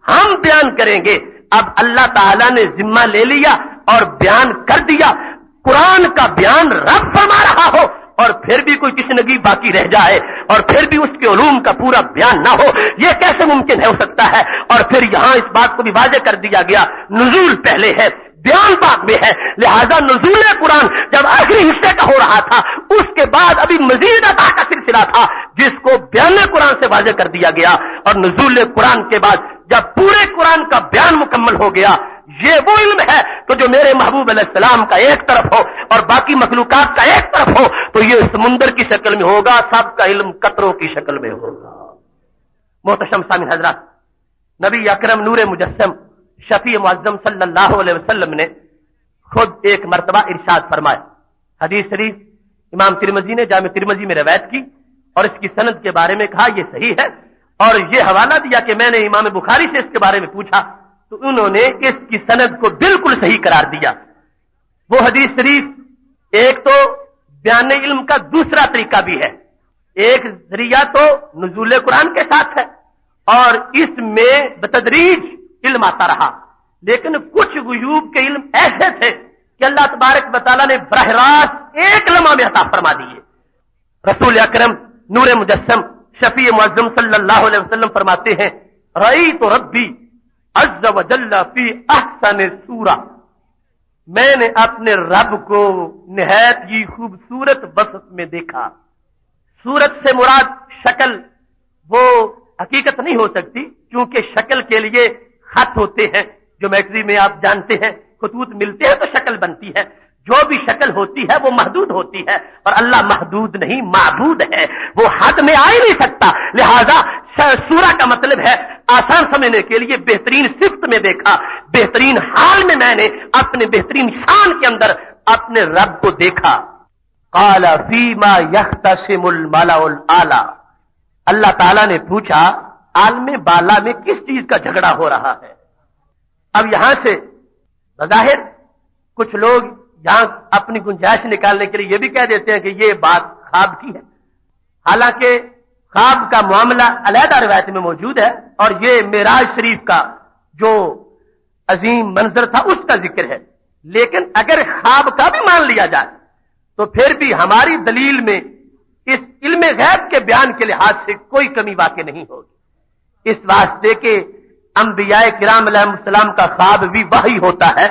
ہم بیان کریں گے. اب اللہ تعالیٰ نے ذمہ لے لیا اور بیان کر دیا. قرآن کا بیان رب فرما رہا ہو اور پھر بھی کوئی تشنگی باقی رہ جائے اور پھر بھی اس کے علوم کا پورا بیان نہ ہو، یہ کیسے ممکن ہو سکتا ہے. اور پھر یہاں اس بات کو بھی واضح کر دیا گیا نزول پہلے ہے بیان بعد میں ہے. لہذا نزول قرآن جب آخری حصے کا ہو رہا تھا اس کے بعد ابھی مزید عطا کا سلسلہ تھا جس کو بیان قرآن سے واضح کر دیا گیا. اور نزول قرآن کے بعد جب پورے قرآن کا بیان مکمل ہو گیا، یہ وہ علم ہے تو جو میرے محبوب علیہ السلام کا ایک طرف ہو اور باقی مخلوقات کا ایک طرف ہو تو یہ سمندر کی شکل میں ہوگا، سب کا علم قطروں کی شکل میں ہوگا. محتشم سامعین حضرات، نبی اکرم نور مجسم شفیع معظم صلی اللہ علیہ وسلم نے خود ایک مرتبہ ارشاد فرمایا. حدیث شریف امام ترمذی نے جامع ترمذی میں روایت کی اور اس کی سند کے بارے میں کہا یہ صحیح ہے، اور یہ حوالہ دیا کہ میں نے امام بخاری سے اس کے بارے میں پوچھا تو انہوں نے اس کی سند کو بالکل صحیح قرار دیا. وہ حدیث شریف ایک تو بیان علم کا دوسرا طریقہ بھی ہے. ایک ذریعہ تو نزول قرآن کے ساتھ ہے اور اس میں بتدریج علم آتا رہا، لیکن کچھ غیوب کے علم ایسے تھے کہ اللہ تبارک و تعالیٰ نے براہ راست ایک لمحہ میں عطا فرما دیے. رسول اکرم نور مجسم شفیع معظم صلی اللہ علیہ وسلم فرماتے ہیں رأیت ربی عز و جل فی احسن صورہ، میں نے اپنے رب کو نہایت ہی خوبصورت وصف میں دیکھا. صورت سے مراد شکل، وہ حقیقت نہیں ہو سکتی کیونکہ شکل کے لیے خط ہوتے ہیں، جیومیٹری میں آپ جانتے ہیں خطوط ملتے ہیں تو شکل بنتی ہے. جو بھی شکل ہوتی ہے وہ محدود ہوتی ہے اور اللہ محدود نہیں معبود ہے، وہ حد میں آ ہی نہیں سکتا. لہذا سورہ کا مطلب ہے آسان سمجھنے کے لیے بہترین صفت میں دیکھا، بہترین حال میں نے اپنے بہترین شان کے اندر اپنے رب کو دیکھا. قال فیما یختصم الملأ الاعلی، اللہ تعالیٰ نے پوچھا عالم بالا میں کس چیز کا جھگڑا ہو رہا ہے؟ اب یہاں سے بظاہر کچھ لوگ یہاں اپنی گنجائش نکالنے کے لیے یہ بھی کہہ دیتے ہیں کہ یہ بات خواب کی ہے، حالانکہ خواب کا معاملہ علیحدہ روایت میں موجود ہے اور یہ معراج شریف کا جو عظیم منظر تھا اس کا ذکر ہے، لیکن اگر خواب کا بھی مان لیا جائے تو پھر بھی ہماری دلیل میں اس علم غیب کے بیان کے لحاظ سے کوئی کمی واقع نہیں ہوگی، اس واسطے کہ انبیاء کرام علیہ السلام کا خواب بھی وحی ہوتا ہے،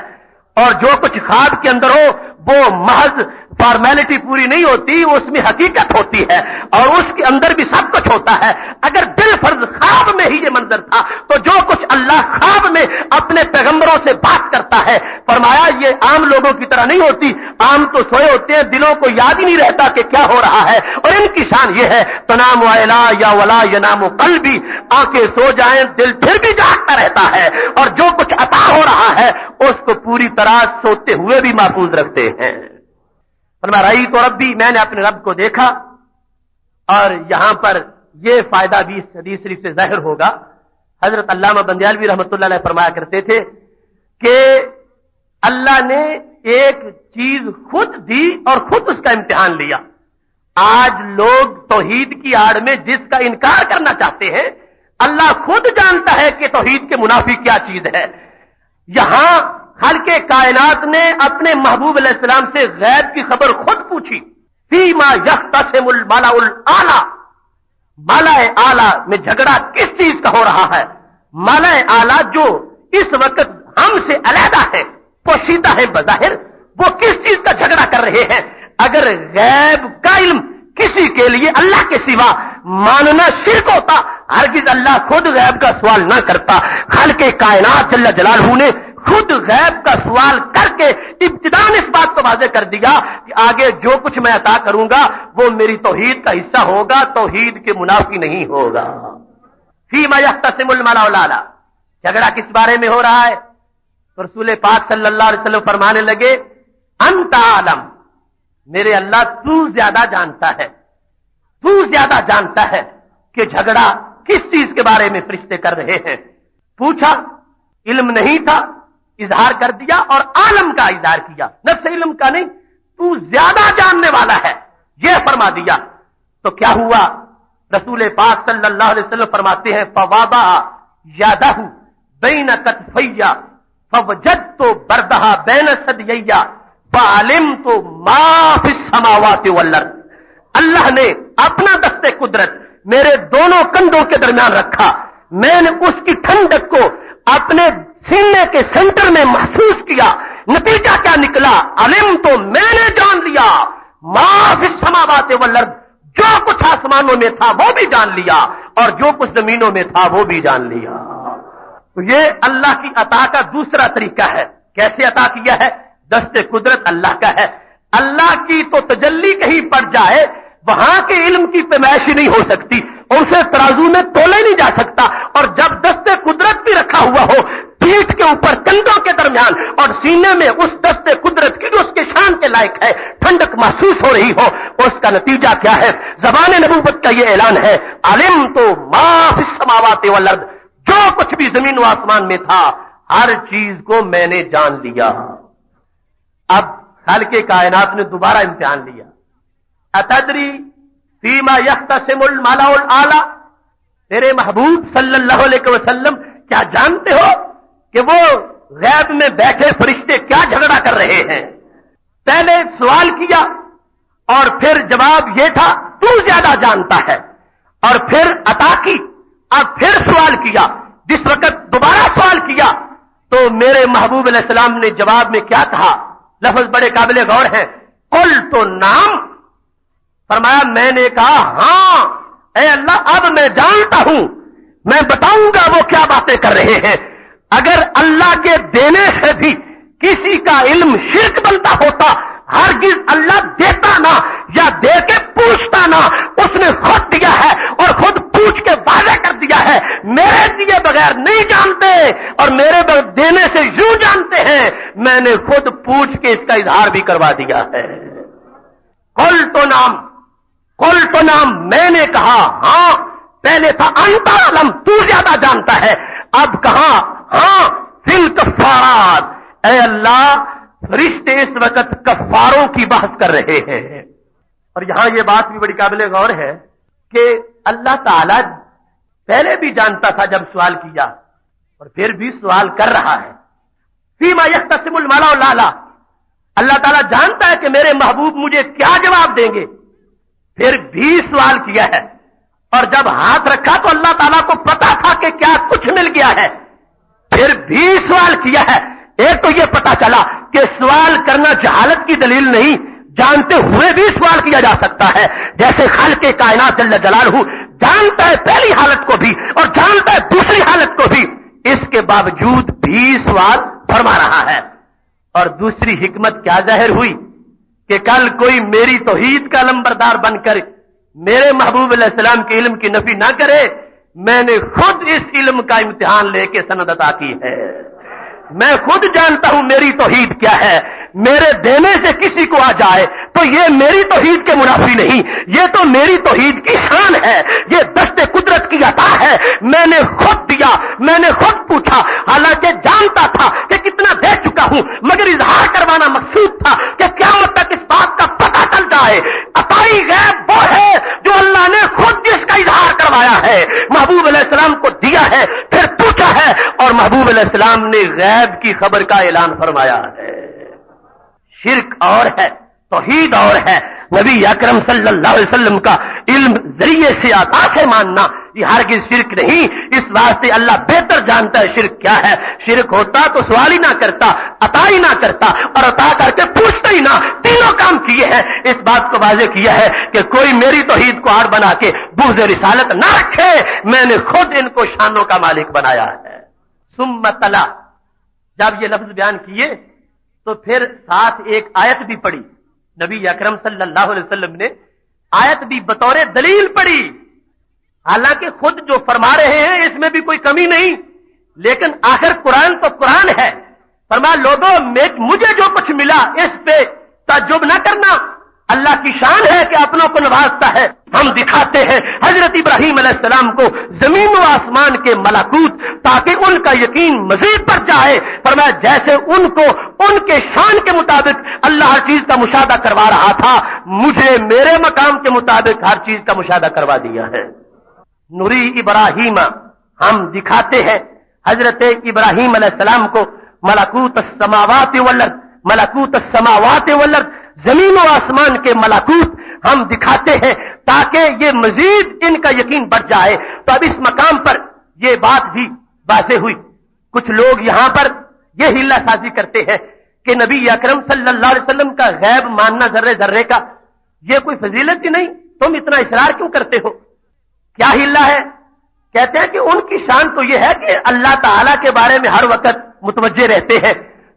اور جو کچھ خواب کے اندر ہو وہ محض فارمیلٹی پوری نہیں ہوتی، اس میں حقیقت ہوتی ہے اور اس کے اندر بھی سب کچھ ہوتا ہے۔ اگر بالفرض خواب میں ہی یہ منظر تھا تو جو کچھ اللہ خواب میں اپنے پیغمبروں سے بات کرتا ہے، فرمایا یہ عام لوگوں کی طرح نہیں ہوتی، عام تو سوئے ہوتے ہیں، دلوں کو یاد ہی نہیں رہتا کہ کیا ہو رہا ہے، اور ان کی شان یہ ہے تنام عینا یا ولا ینام قلبی، آنکھیں سو جائیں دل پھر بھی جاگتا رہتا ہے، اور جو کچھ عطا ہو رہا ہے اس کو پوری طرح سوتے ہوئے بھی محفوظ رکھتے ہیں۔ فرمایا رأیت تو ربی، میں نے اپنے رب کو دیکھا، اور یہاں پر یہ فائدہ بھی اس حدیث شریف سے ظاہر ہوگا۔ حضرت علامہ بندیالوی رحمۃ اللہ علیہ فرمایا کرتے تھے کہ اللہ نے ایک چیز خود دی اور خود اس کا امتحان لیا۔ آج لوگ توحید کی آڑ میں جس کا انکار کرنا چاہتے ہیں، اللہ خود جانتا ہے کہ توحید کے منافی کیا چیز ہے۔ یہاں خالق کائنات نے اپنے محبوب علیہ السلام سے غیب کی خبر خود پوچھی، فیما یختصم الملأ الاعلی، ملأ اعلی میں جھگڑا کس چیز کا ہو رہا ہے؟ ملأ اعلی جو اس وقت ہم سے علیحدہ ہے، پوشیدہ ہے بظاہر، وہ کس چیز کا جھگڑا کر رہے ہیں؟ اگر غیب کا علم کسی کے لیے اللہ کے سوا ماننا شرک ہوتا، ہرگز اللہ خود غیب کا سوال نہ کرتا۔ خالق کائنات جل جلالہ نے خود غیب کا سوال کر کے ابتداء اس بات کو واضح کر دیا کہ آگے جو کچھ میں عطا کروں گا وہ میری توحید کا حصہ ہوگا، توحید کے منافی نہیں ہوگا۔ فیما یختصم الملأ الاعلی، جھگڑا کس بارے میں ہو رہا ہے؟ تو رسول پاک صلی اللہ علیہ وسلم فرمانے لگے انت عالم، میرے اللہ تو زیادہ جانتا ہے، تو زیادہ جانتا ہے کہ جھگڑا کس چیز کے بارے میں فرشتے کر رہے ہیں۔ پوچھا، علم نہیں تھا، اظہار کر دیا اور عالم کا اظہار کیا، نفس علم کا نہیں، تو زیادہ جاننے والا ہے، یہ فرما دیا۔ تو کیا ہوا؟ رسول پاک صلی اللہ علیہ وسلم فرماتے ہیں فوضع یدہ بین کتفیہ فوجدت بردہا بین ثدییہ فعلمت ما فی السماوات والارض، اللہ نے اپنا دست قدرت میرے دونوں کندھوں کے درمیان رکھا، میں نے اس کی ٹھنڈک کو اپنے سینے کے سینٹر میں محسوس کیا، نتیجہ کیا نکلا؟ علم تو میں نے جان لیا، ما فی السماوات والارض، جو کچھ آسمانوں میں تھا وہ بھی جان لیا اور جو کچھ زمینوں میں تھا وہ بھی جان لیا۔ تو یہ اللہ کی عطا کا دوسرا طریقہ ہے۔ کیسے عطا کیا ہے؟ دست قدرت اللہ کا ہے، اللہ کی تو تجلی کہیں پڑ جائے وہاں کے علم کی پیمائش نہیں ہو سکتی اور اسے ترازو میں تولا نہیں جا سکتا، اور جب دست قدرت بھی رکھا ہوا ہو پیٹھ کے اوپر کندھوں کے درمیان اور سینے میں اس دست قدرت کی جو اس کے شان کے لائق ہے ٹھنڈک محسوس ہو رہی ہو، اس کا نتیجہ کیا ہے؟ زبان نبوت کا یہ اعلان ہے علم تو ما فی السماوات والارض، جو کچھ بھی زمین و آسمان میں تھا ہر چیز کو میں نے جان لیا۔ اب خالق کائنات نے دوبارہ امتحان لیا، اتدری فیما یختصم الملأ الاعلی، تیرے محبوب صلی اللہ علیہ وسلم کیا جانتے ہو کہ وہ غیب میں بیٹھے فرشتے کیا جھگڑا کر رہے ہیں؟ پہلے سوال کیا اور پھر جواب یہ تھا تو زیادہ جانتا ہے، اور پھر عطا کی، اب پھر سوال کیا، جس وقت دوبارہ سوال کیا تو میرے محبوب علیہ السلام نے جواب میں کیا کہا؟ لفظ بڑے قابل غور ہیں، قل تو نام، فرمایا میں نے کہا ہاں اے اللہ اب میں جانتا ہوں، میں بتاؤں گا وہ کیا باتیں کر رہے ہیں۔ اگر اللہ کے دینے سے بھی کسی کا علم شرک بنتا ہوتا ہرگز اللہ دیتا نہ، یا دے کے پوچھتا نہ، اس نے خود دیا ہے اور خود پوچھ کے واضح کر دیا ہے میرے دیے بغیر نہیں جانتے اور میرے دینے سے یوں جانتے ہیں، میں نے خود پوچھ کے اس کا اظہار بھی کروا دیا ہے۔ قل تو نام میں نے کہا ہاں، پہلے تھا انت علم، تو زیادہ جانتا ہے، اب کہا ہاں فی الکفارات، اے اللہ فرشتے اس وقت کفاروں کی بحث کر رہے ہیں۔ اور یہاں یہ بات بھی بڑی قابل غور ہے کہ اللہ تعالی پہلے بھی جانتا تھا جب سوال کیا، اور پھر بھی سوال کر رہا ہے۔ فیما یختصم الملا لالا، اللہ تعالیٰ جانتا ہے کہ میرے محبوب مجھے کیا جواب دیں گے، پھر بھی سوال کیا ہے۔ اور جب ہاتھ رکھا تو اللہ تعالیٰ کو پتا تھا کہ کیا کچھ مل گیا ہے، پھر بھی سوال کیا ہے۔ ایک تو یہ پتا چلا کہ سوال کرنا جہالت کی دلیل نہیں، جانتے ہوئے بھی سوال کیا جا سکتا ہے، جیسے خالق کائنات جل جلالہ جانتا ہے پہلی حالت کو بھی اور جانتا ہے دوسری حالت کو بھی، اس کے باوجود بھی سوال فرما رہا ہے۔ اور دوسری حکمت کیا ظاہر ہوئی کہ کل کوئی میری توحید کا لمبردار بن کر میرے محبوب علیہ السلام کے علم کی نفی نہ کرے، میں نے خود اس علم کا امتحان لے کے سند عطا کی ہے۔ میں خود جانتا ہوں میری توحید کیا ہے، میرے دینے سے کسی کو آ جائے تو یہ میری توحید کے منافی نہیں، یہ تو میری توحید کی شان ہے، یہ دست قدرت کی عطا ہے۔ میں نے خود دیا، میں نے خود پوچھا، حالانکہ جانتا تھا کہ کتنا دے چکا ہوں، مگر اظہار کروانا مقصود تھا کہ قیامت تک اس بات کا پتہ چل جائے۔ عطائی غیب وہ ہے جو اللہ نے خود جس کا اظہار کروایا ہے، محبوب علیہ السلام کو دیا ہے، پھر پوچھا ہے، اور محبوب علیہ السلام نے غیب کی خبر کا اعلان فرمایا ہے۔ شرک اور ہے، توحید اور ہے۔ نبی اکرم صلی اللہ علیہ وسلم کا علم ذریعے سے عطا سے ماننا یہ ہرگز شرک نہیں، اس واسطے اللہ بہتر جانتا ہے شرک کیا ہے۔ شرک ہوتا تو سوال ہی نہ کرتا، عطا ہی نہ کرتا، اور عطا کر کے پوچھتا ہی نہ، تینوں کام کیے ہیں۔ اس بات کو واضح کیا ہے کہ کوئی میری توحید کو آڑ بنا کے بغض رسالت نہ رکھے، میں نے خود ان کو شانوں کا مالک بنایا ہے۔ ثم تلا، جب یہ لفظ بیان کیے تو پھر ساتھ ایک آیت بھی پڑھی، نبی اکرم صلی اللہ علیہ وسلم نے آیت بھی بطور دلیل پڑھی۔ حالانکہ خود جو فرما رہے ہیں اس میں بھی کوئی کمی نہیں، لیکن آخر قرآن تو قرآن ہے۔ فرمایا لوگوں مجھے جو کچھ ملا اس پہ تعجب نہ کرنا، اللہ کی شان ہے کہ اپنوں کو نوازتا ہے۔ ہم دکھاتے ہیں حضرت ابراہیم علیہ السلام کو زمین و آسمان کے ملکوت تاکہ ان کا یقین مزید بڑھ جائے۔ فرمایا جیسے ان کو ان کے شان کے مطابق اللہ ہر چیز کا مشاہدہ کروا رہا تھا، مجھے میرے مقام کے مطابق ہر چیز کا مشاہدہ کروا دیا ہے۔ نوری ابراہیم، ہم دکھاتے ہیں حضرت ابراہیم علیہ السلام کو ملکوت السماوات والارض، ملکوت السماوات والارض، زمین و آسمان کے ملکوت ہم دکھاتے ہیں تاکہ یہ مزید ان کا یقین بڑھ جائے۔ تو اب اس مقام پر یہ بات بھی واضح ہوئی، کچھ لوگ یہاں پر یہ ہیلا سازی کرتے ہیں کہ نبی اکرم صلی اللہ علیہ وسلم کا غیب ماننا ذرے ذرے کا یہ کوئی فضیلت ہی نہیں، تم اتنا اصرار کیوں کرتے ہو؟ کیا ہیلا ہے؟ کہتے ہیں کہ ان کی شان تو یہ ہے کہ اللہ تعالیٰ کے بارے میں ہر وقت متوجہ رہتے ہیں،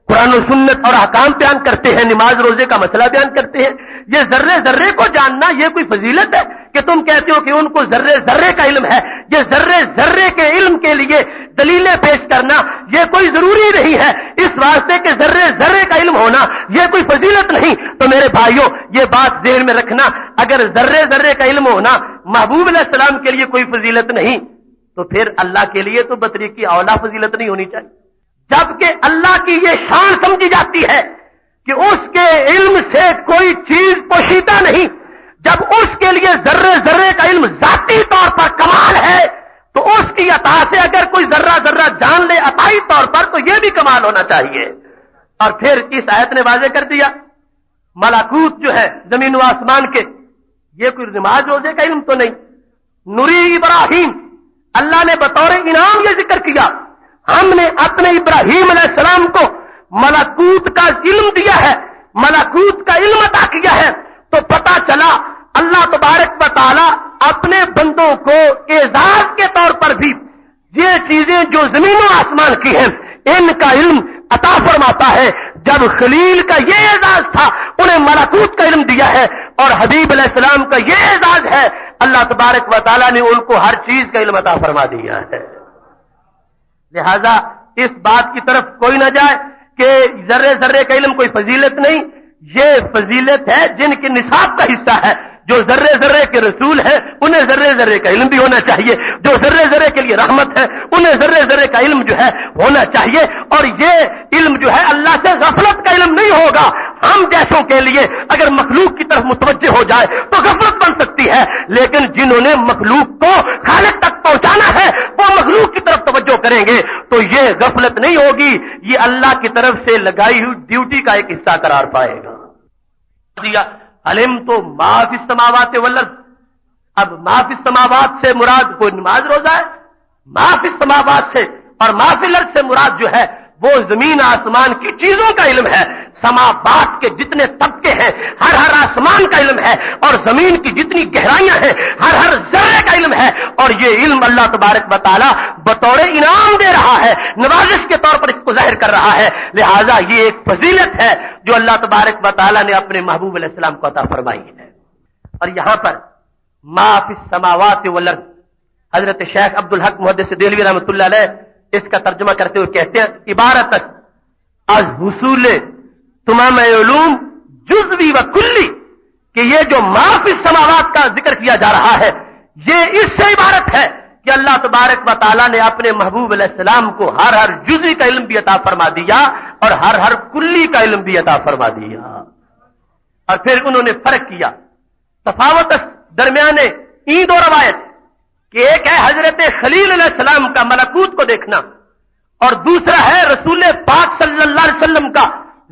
قرآن و سنت اور احکام بیان کرتے ہیں، نماز روزے کا مسئلہ بیان کرتے ہیں۔ یہ ذرے ذرے کو جاننا یہ کوئی فضیلت ہے کہ تم کہتے ہو کہ ان کو ذرے ذرے کا علم ہے؟ یہ ذرے ذرے کے علم کے لیے دلیلیں پیش کرنا یہ کوئی ضروری نہیں ہے، اس واسطے کہ ذرے ذرے کا علم ہونا یہ کوئی فضیلت نہیں۔ تو میرے بھائیوں یہ بات ذہن میں رکھنا، اگر ذرے ذرے کا علم ہونا محبوب علیہ السلام کے لیے کوئی فضیلت نہیں تو پھر اللہ کے لیے تو بطریق اولا فضیلت نہیں ہونی چاہیے۔ جبکہ اللہ کی یہ شان سمجھی جاتی ہے کہ اس کے علم سے کوئی چیز پوشیدہ نہیں، جب اس کے لیے ذرے ذرے کا علم ذاتی طور پر کمال ہے تو اس کی عطا سے اگر کوئی ذرہ ذرہ جان لے عطائی طور پر تو یہ بھی کمال ہونا چاہیے۔ اور پھر اس آیت نے واضح کر دیا ملکوت جو ہے زمین و آسمان کے، یہ کوئی نماز روزے کا علم تو نہیں۔ نوری ابراہیم، اللہ نے بطور انعام یہ ذکر کیا، ہم نے اپنے ابراہیم علیہ السلام کو ملکوت کا علم دیا ہے، ملکوت کا علم عطا کیا ہے۔ تو پتا چلا اللہ تبارک و تعالی اپنے بندوں کو اعزاز کے طور پر بھی یہ چیزیں جو زمین و آسمان کی ہیں ان کا علم عطا فرماتا ہے۔ جب خلیل کا یہ اعزاز تھا انہیں ملکوت کا علم دیا ہے، اور حبیب علیہ السلام کا یہ اعزاز ہے اللہ تبارک و تعالی نے ان کو ہر چیز کا علم عطا فرما دیا ہے۔ لہذا اس بات کی طرف کوئی نہ جائے کہ ذرے ذرے کا علم کوئی فضیلت نہیں، یہ فضیلت ہے جن کے نصاب کا حصہ ہے. جو ذرے ذرے کے رسول ہیں انہیں ذرے ذرے کا علم بھی ہونا چاہیے. جو ذرے ذرے کے لیے رحمت ہے انہیں ذرے ذرے کا علم جو ہے ہونا چاہیے. اور یہ علم جو ہے اللہ سے غفلت کا علم نہیں ہوگا. ہم جیسوں کے لیے اگر مخلوق کی طرف متوجہ ہو جائے تو غفلت بن سکتی ہے، لیکن جنہوں نے مخلوق کو خالق تک پہنچانا ہے وہ مخلوق کی طرف توجہ کریں گے تو یہ غفلت نہیں ہوگی، یہ اللہ کی طرف سے لگائی ہوئی ڈیوٹی کا ایک حصہ قرار پائے گا. علم تو معاف السماوات والارض. اب معاف السماوات سے مراد کوئی نماز روزہ ہے؟ معاف السماوات سے اور معاف الارض سے مراد جو ہے وہ زمین آسمان کی چیزوں کا علم ہے. سماوات کے جتنے طبقے ہیں ہر ہر آسمان کا علم ہے، اور زمین کی جتنی گہرائیاں ہیں ہر ہر ذرے کا علم ہے. اور یہ علم اللہ تبارک و تعالی بطور انعام دے رہا ہے، نوازش کے طور پر اس کو ظاہر کر رہا ہے. لہذا یہ ایک فضیلت ہے جو اللہ تبارک و تعالی نے اپنے محبوب علیہ السلام کو عطا فرمائی ہے. اور یہاں پر ما فی السماوات والارض، حضرت شیخ عبدالحق محدث دہلوی رحمۃ اللہ علیہ اس کا ترجمہ کرتے ہوئے کہتے ہیں عبارت از حصول تمام علوم جزوی و کلی، کہ یہ جو ما فی السماوات کا ذکر کیا جا رہا ہے یہ اس سے عبارت ہے کہ اللہ تبارک و تعالیٰ نے اپنے محبوب علیہ السلام کو ہر ہر جزوی کا علم بھی عطا فرما دیا اور ہر ہر کلی کا علم بھی عطا فرما دیا. اور پھر انہوں نے فرق کیا تفاوت درمیان این دو روایت کہ ایک ہے حضرت خلیل علیہ السلام کا ملکوت کو دیکھنا اور دوسرا ہے رسول پاک صلی اللہ علیہ وسلم کا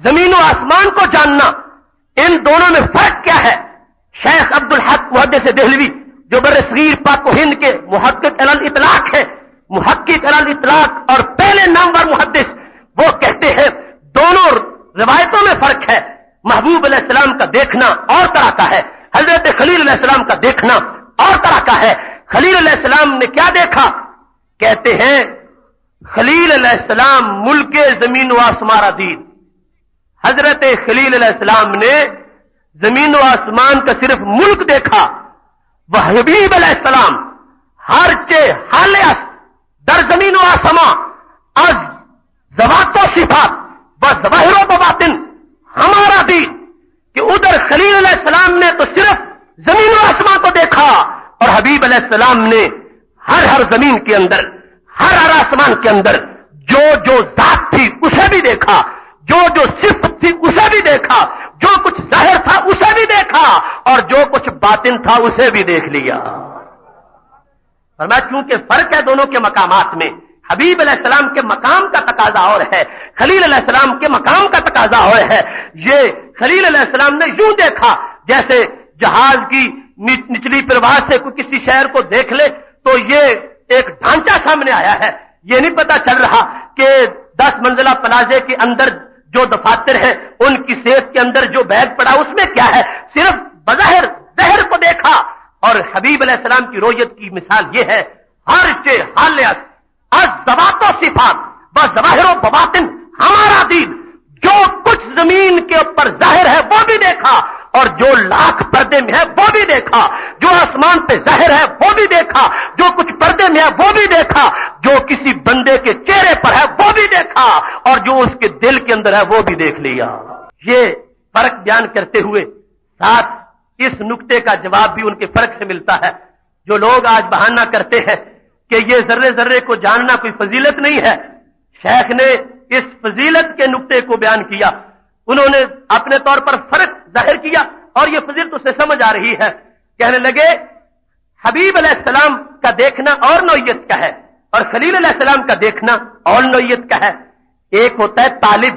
زمین و آسمان کو جاننا. ان دونوں میں فرق کیا ہے؟ شیخ عبدالحق محدث دہلوی جو برصغیر پاک و ہند کے محقق علی الاطلاق ہے، محقق علی الاطلاق اور پہلے نامور محدث، وہ کہتے ہیں دونوں روایتوں میں فرق ہے. محبوب علیہ السلام کا دیکھنا اور طرح کا ہے، حضرت خلیل علیہ السلام کا دیکھنا اور طرح کا ہے. خلیل علیہ السلام نے کیا دیکھا؟ کہتے ہیں خلیل علیہ السلام ملک زمین و آسمان را دید. حضرت خلیل علیہ السلام نے زمین و آسمان کا صرف ملک دیکھا. وہ حبیب علیہ السلام ہر چے حالیس در زمین و آسمان از ذوات و صفات و ظواہر و باطن ہمارا دید، کہ ادھر خلیل علیہ السلام نے تو صرف زمین و آسمان کو دیکھا اور حبیب علیہ السلام نے ہر ہر زمین کے اندر ہر ہر آسمان کے اندر جو جو ذات تھی اسے بھی دیکھا، جو جو صفت تھی اسے بھی دیکھا، جو کچھ ظاہر تھا اسے بھی دیکھا اور جو کچھ باطن تھا اسے بھی دیکھ لیا. فرمایا چونکہ فرق ہے دونوں کے مقامات میں، حبیب علیہ السلام کے مقام کا تقاضا اور ہے، خلیل علیہ السلام کے مقام کا تقاضا اور ہے. یہ خلیل علیہ السلام نے یوں دیکھا جیسے جہاز کی نچلی پرواز سے کوئی کسی شہر کو دیکھ لے تو یہ ایک ڈھانچہ سامنے آیا ہے، یہ نہیں پتا چل رہا کہ 10 منزلہ پلازے کے اندر جو دفاتر ہیں ان کی صحت کے اندر جو بیگ پڑا اس میں کیا ہے، صرف بظاہر ظاہر کو دیکھا. اور حبیب علیہ السلام کی رویت کی مثال یہ ہے ہر چے حالیس از ذوات و صفات و ظواہر و بواطن ہمارا دید، جو کچھ زمین کے اوپر ظاہر ہے وہ بھی دیکھا اور جو لاکھ پردے میں ہے وہ بھی دیکھا، جو آسمان پہ ظاہر ہے وہ بھی دیکھا، جو کچھ پردے میں ہے وہ بھی دیکھا، جو کسی بندے کے چہرے پر ہے وہ بھی دیکھا اور جو اس کے دل کے اندر ہے وہ بھی دیکھ لیا. یہ فرق بیان کرتے ہوئے ساتھ اس نقطے کا جواب بھی ان کے فرق سے ملتا ہے. جو لوگ آج بہانہ کرتے ہیں کہ یہ ذرے ذرے کو جاننا کوئی فضیلت نہیں ہے، شیخ نے اس فضیلت کے نقطے کو بیان کیا. انہوں نے اپنے طور پر فرق ظاہر کیا اور یہ فضیلت اسے سمجھ آ رہی ہے. کہنے لگے حبیب علیہ السلام کا دیکھنا اور نوعیت کا ہے اور خلیل علیہ السلام کا دیکھنا اور نوعیت کا ہے. ایک ہوتا ہے طالب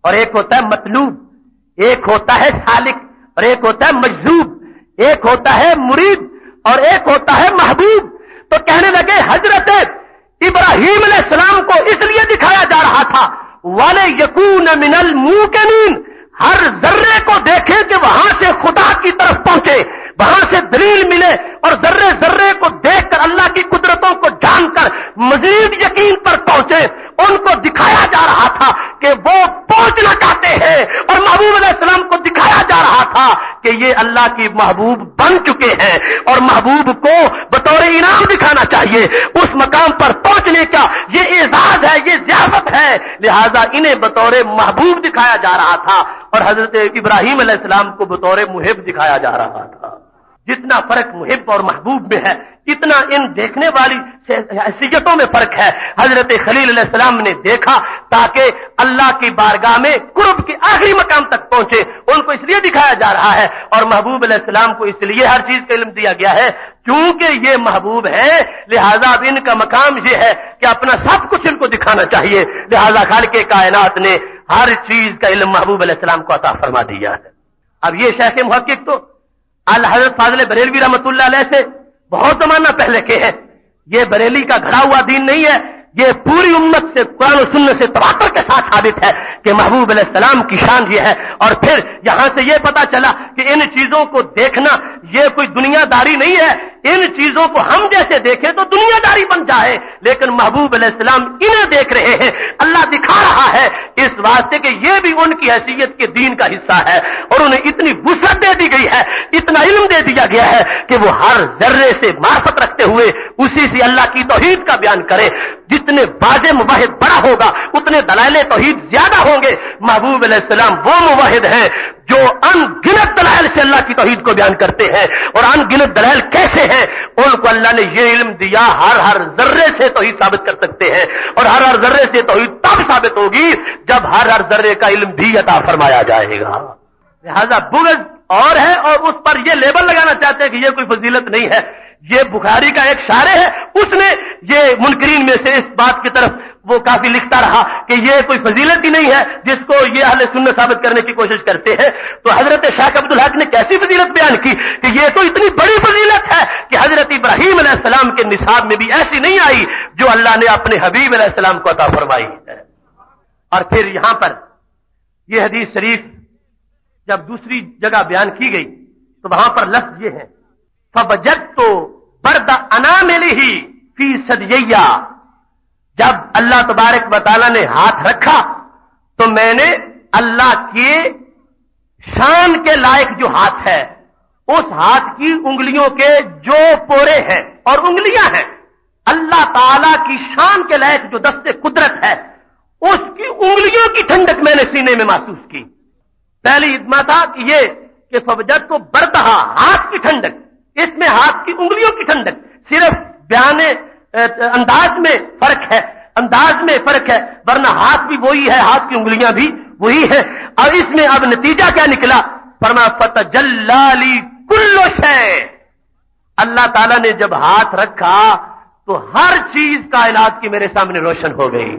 اور ایک ہوتا ہے مطلوب، ایک ہوتا ہے سالک اور ایک ہوتا ہے مجذوب، ایک ہوتا ہے مرید اور ایک ہوتا ہے محبوب. تو کہنے لگے حضرت ابراہیم علیہ السلام کو اس لیے دکھایا جا رہا تھا وَلَيَكُونَ مِنَ الْمُوقِنِينَ، ہر ذرے کو دیکھے کہ وہاں سے خدا کی طرف پہنچے، وہاں سے دلیل ملے اور ذرے ذرے کو دیکھ کر اللہ کی قدرتوں کو جان کر مزید یقین پر پہنچے. ان کو دکھایا جا رہا تھا کہ وہ پہنچنا چاہتے ہیں اور محبوب علیہ السلام کو دکھایا جا رہا تھا کہ یہ اللہ کی محبوب بن چکے ہیں اور محبوب کو بطور انعام دکھانا چاہیے. اس مقام پر پہنچنے کا یہ اعزاز ہے, یہ ضیافت ہے, لہذا انہیں بطور محبوب دکھایا جا رہا تھا اور حضرت ابراہیم علیہ السلام کو بطور محب دکھایا جا رہا تھا. جتنا فرق محب اور محبوب میں ہے اتنا ان دیکھنے والی حیثیتوں میں فرق ہے. حضرت خلیل علیہ السلام نے دیکھا تاکہ اللہ کی بارگاہ میں قرب کے آخری مقام تک پہنچے, ان کو اس لیے دکھایا جا رہا ہے, اور محبوب علیہ السلام کو اس لیے ہر چیز کا علم دیا گیا ہے چونکہ یہ محبوب ہے, لہذا اب ان کا مقام یہ ہے کہ اپنا سب کچھ ان کو دکھانا چاہیے. لہذا خالق کائنات نے ہر چیز کا علم محبوب علیہ السلام کو عطا فرما دیا ہے. اب یہ شیخ محقق تو حضرت فاضل بریلوی رحمۃ اللہ علیہ سے بہت زمانہ پہلے کے ہیں. یہ بریلی کا گھڑا ہوا دین نہیں ہے, یہ پوری امت سے قرآن و سنت سے تواتر کے ساتھ ثابت ہے کہ محبوب علیہ السلام کی شان یہ ہے. اور پھر یہاں سے یہ پتا چلا کہ ان چیزوں کو دیکھنا یہ کوئی دنیا داری نہیں ہے, ان چیزوں کو ہم جیسے دیکھیں تو دنیا داری بن جائے, لیکن محبوب علیہ السلام انہیں دیکھ رہے ہیں, اللہ دکھا رہا ہے اس واسطے کہ یہ بھی ان کی حیثیت کے دین کا حصہ ہے, اور انہیں اتنی وسعت دے دی گئی ہے, اتنا علم دے دیا گیا ہے کہ وہ ہر ذرے سے معرفت رکھتے ہوئے اسی سے اللہ کی توحید کا بیان کرے. جتنے واضح موحد بڑا ہوگا اتنے دلائل توحید زیادہ ہوں گے. محبوب علیہ السلام وہ موحد ہیں جو ان گنت دلائل سے اللہ کی توحید کو بیان کرتے ہیں, اور ان گنت دلائل کیسے ہیں, ان کو اللہ نے یہ علم دیا ہر ذرے سے توحید ثابت کر سکتے ہیں, اور ہر ذرے سے توحید تب ثابت ہوگی جب ہر ذرے کا علم بھی عطا فرمایا جائے گا. لہذا بغض اور ہے, اور اس پر یہ لیبل لگانا چاہتے ہیں کہ یہ کوئی فضیلت نہیں ہے. یہ بخاری کا ایک شارح ہے, اس نے یہ منکرین میں سے اس بات کی طرف وہ کافی لکھتا رہا کہ یہ کوئی فضیلت ہی نہیں ہے جس کو یہ اہل سنت ثابت کرنے کی کوشش کرتے ہیں. تو حضرت شیخ عبدالحق نے کیسی فضیلت بیان کی کہ یہ تو اتنی بڑی فضیلت ہے کہ حضرت ابراہیم علیہ السلام کے نصاب میں بھی ایسی نہیں آئی جو اللہ نے اپنے حبیب علیہ السلام کو عطا فرمائی ہے. اور پھر یہاں پر یہ حدیث شریف جب دوسری جگہ بیان کی گئی تو وہاں پر لفظ یہ ہے فَوَجَدْتُ بَرْدَ أَنَامِلِهِ فِي ثَدْيَيَّ. جب اللہ تبارک و تعالیٰ نے ہاتھ رکھا تو میں نے اللہ کے شان کے لائق جو ہاتھ ہے اس ہاتھ کی انگلیوں کے جو پورے ہیں اور انگلیاں ہیں, اللہ تعالیٰ کی شان کے لائق جو دست قدرت ہے اس کی انگلیوں کی ٹھنڈک میں نے سینے میں محسوس کی. پہلی ادما تھا کہ یہ کہ فوجد کو بردہا ہاتھ کی ٹھنڈک, اس میں ہاتھ کی انگلیوں کی ٹھنڈک, صرف بیان انداز میں فرق ہے, انداز میں فرق ہے, ورنہ ہاتھ بھی وہی ہے, ہاتھ کی انگلیاں بھی وہی ہیں. اور اس میں اب نتیجہ کیا نکلا, فرمایا فتجلی لی کل شیء. اللہ تعالیٰ نے جب ہاتھ رکھا تو ہر چیز کائنات کی میرے سامنے روشن ہو گئی.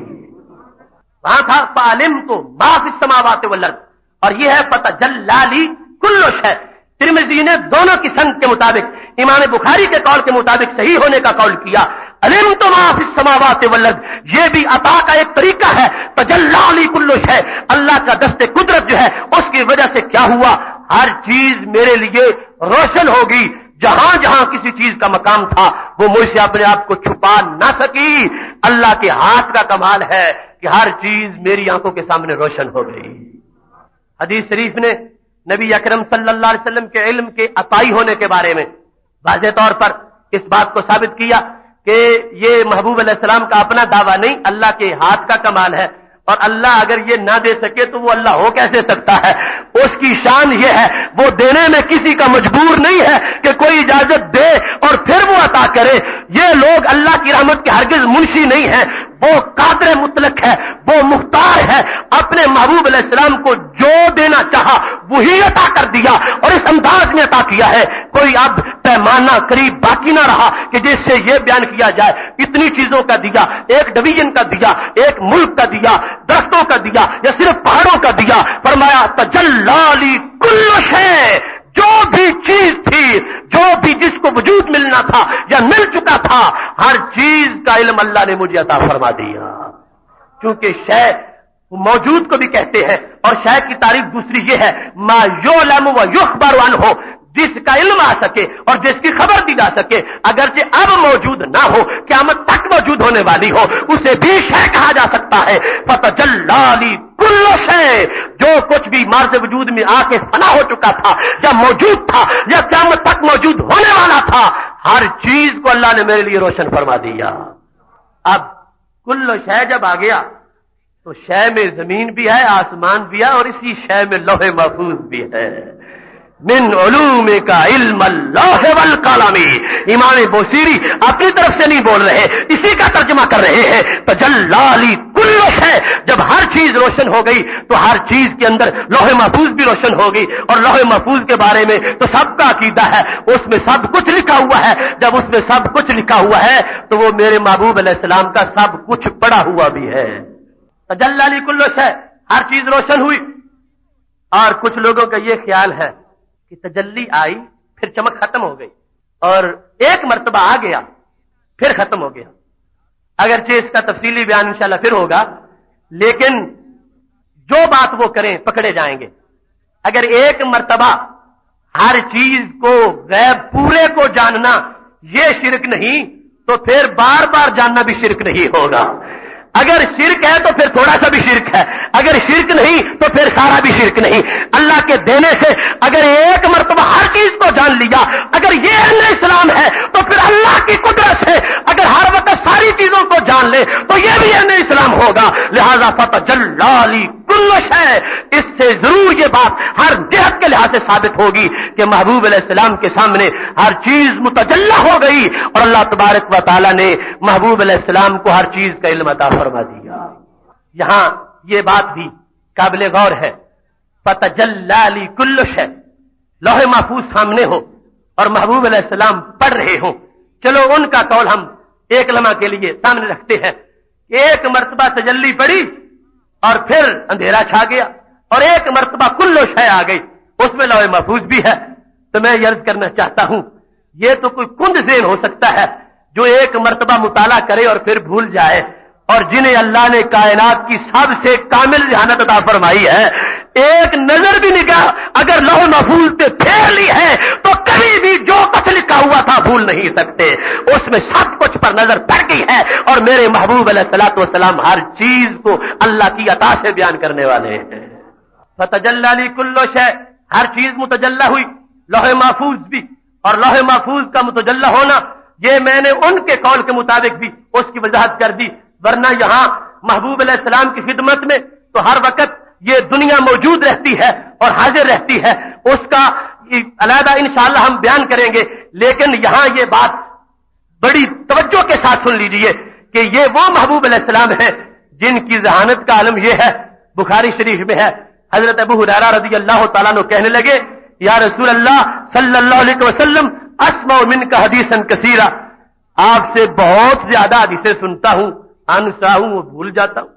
وہاں تھا فعلمت ما فی السماوات والارض, اور یہ ہے فتجلی لی کل شیء. ترمذی نے دونوں کی سند کے مطابق امام بخاری کے قول کے مطابق صحیح ہونے کا قول کیا. علمت ما فی السماوات والارض, یہ بھی عطا کا ایک طریقہ ہے. تجلی لی کل شیء, اللہ کا دست قدرت جو ہے اس کی وجہ سے کیا ہوا, ہر چیز میرے لیے روشن ہوگی. جہاں جہاں کسی چیز کا مقام تھا وہ مجھ سے اپنے آپ کو چھپا نہ سکی. اللہ کے ہاتھ کا کمال ہے کہ ہر چیز میری آنکھوں کے سامنے روشن ہو گئی. حدیث شریف نے نبی اکرم صلی اللہ علیہ وسلم کے علم کے عطائی ہونے کے بارے میں واضح طور پر اس بات کو ثابت کیا کہ یہ محبوب علیہ السلام کا اپنا دعویٰ نہیں, اللہ کے ہاتھ کا کمال ہے, اور اللہ اگر یہ نہ دے سکے تو وہ اللہ ہو کیسے سکتا ہے. اس کی شان یہ ہے وہ دینے میں کسی کا مجبور نہیں ہے کہ کوئی اجازت دے اور پھر وہ عطا کرے. یہ لوگ اللہ کی رحمت کے ہرگز منشی نہیں ہیں, وہ قادر مطلق ہے, وہ مختار ہے. اپنے محبوب علیہ السلام کو جو دینا چاہا وہی عطا کر دیا, اور اس انداز میں عطا کیا ہے. کوئی اب پیمانہ قریب باقی نہ رہا کہ جس سے یہ بیان کیا جائے اتنی چیزوں کا دیا, ایک ڈویژن کا دیا, ایک ملک کا دیا, درختوں کا دیا, یا صرف پہاڑوں کا دیا. فرمایا تجلی لی کل شیء, جو بھی چیز تھی, جو بھی جس کو وجود ملنا تھا یا مل چکا تھا, ہر چیز کا علم اللہ نے مجھے عطا فرما دیا. کیونکہ شے موجود کو بھی کہتے ہیں, اور شے کی تعریف دوسری یہ ہے ما یعلم و یخبر عنہ, جس کا علم آ سکے اور جس کی خبر دی جا سکے, اگرچہ اب موجود نہ ہو, قیامت تک موجود ہونے والی ہو, اسے بھی شے کہا جا سکتا ہے. فتجلی لی کل شیء, جو کچھ بھی مارز وجود میں آ کے فنا ہو چکا تھا یا موجود تھا یا قیامت تک موجود ہونے والا تھا، ہر چیز کو اللہ نے میرے لیے روشن فرما دیا۔ اب کل شے جب آ گیا تو شے میں زمین بھی ہے، آسمان بھی ہے، اور اسی شے میں لوح محفوظ بھی ہے۔ من علوم کا علم اللوح والقلم، امام بوصیری اپنی طرف سے نہیں بول رہے، اسی کا ترجمہ کر رہے ہیں۔ تجلی کل شے، جب ہر چیز روشن ہو گئی تو ہر چیز کے اندر لوح محفوظ بھی روشن ہو گئی، اور لوح محفوظ کے بارے میں تو سب کا عقیدہ ہے، اس میں سب کچھ لکھا ہوا ہے۔ جب اس میں سب کچھ لکھا ہوا ہے تو وہ میرے محبوب علیہ السلام کا سب کچھ پڑا ہوا بھی ہے۔ تجلی کل شے، ہر چیز روشن ہوئی۔ اور کچھ لوگوں کا یہ خیال ہے کہ تجلی آئی پھر چمک ختم ہو گئی، اور ایک مرتبہ آ گیا پھر ختم ہو گیا۔ اگرچہ اس کا تفصیلی بیان انشاءاللہ پھر ہوگا، لیکن جو بات وہ کریں پکڑے جائیں گے۔ اگر ایک مرتبہ ہر چیز کو غیب پورے کو جاننا یہ شرک نہیں تو پھر بار بار جاننا بھی شرک نہیں ہوگا۔ اگر شرک ہے تو پھر تھوڑا سا بھی شرک ہے، اگر شرک نہیں تو پھر سارا بھی شرک نہیں۔ اللہ کے دینے سے اگر ایک مرتبہ ہر چیز کو جان لیا، اگر یہ اہل اسلام ہے تو پھر اللہ کی قدرت سے اگر ہر وقت ساری چیزوں کو جان لے تو یہ بھی اہل اسلام ہوگا۔ لہذا فتجلی کل شے، اس سے ضرور یہ بات ہر جہت کے لحاظ سے ثابت ہوگی کہ محبوب علیہ السلام کے سامنے ہر چیز متجلی ہو گئی، اور اللہ تبارک و تعالی نے محبوب علیہ السلام کو ہر چیز کا علم عطا فرما دیا۔ یہاں یہ بات بھی قابل غور ہے، فتجلی کل شے، لوح محفوظ سامنے ہو اور محبوب علیہ السلام پڑھ رہے ہوں۔ چلو ان کا قول ہم ایک لمحہ کے لیے سامنے رکھتے ہیں کہ ایک مرتبہ تجلی پڑی اور پھر اندھیرا چھا گیا، اور ایک مرتبہ کل شے آ گئی، اس میں لوح محفوظ بھی ہے۔ تو میں یہ عرض کرنا چاہتا ہوں، یہ تو کوئی کند ذہن ہو سکتا ہے جو ایک مرتبہ مطالعہ کرے اور پھر بھول جائے، اور جنہیں اللہ نے کائنات کی سب سے کامل ذہانت عطا فرمائی ہے، ایک نظر بھی نگاہ اگر لوح محفوظ پہ پھیر لی ہے تو کبھی بھی جو کچھ لکھا ہوا تھا بھول نہیں سکتے، اس میں سب کچھ پر نظر پڑ گئی ہے، اور میرے محبوب علیہ الصلوۃ والسلام ہر چیز کو اللہ کی عطا سے بیان کرنے والے ہیں۔ فتجلی کل شے، ہر چیز متجلی ہوئی، لوح محفوظ بھی، اور لوح محفوظ کا متجلی ہونا یہ میں نے ان کے قول کے مطابق بھی اس کی وضاحت کر دی، ورنہ یہاں محبوب علیہ السلام کی خدمت میں تو ہر وقت یہ دنیا موجود رہتی ہے اور حاضر رہتی ہے، اس کا علیحدہ انشاءاللہ ہم بیان کریں گے، لیکن یہاں یہ بات بڑی توجہ کے ساتھ سن لیجئے کہ یہ وہ محبوب علیہ السلام ہیں جن کی ذہانت کا عالم یہ ہے۔ بخاری شریف میں ہے، حضرت ابو ہریرہ رضی اللہ تعالیٰ عنہ کہنے لگے، یا رسول اللہ صلی اللہ علیہ وسلم، اسمع منک حدیثا کثیرا، آپ سے بہت زیادہ حدیثیں سنتا ہوں، انسا ہوں، وہ بھول جاتا ہوں۔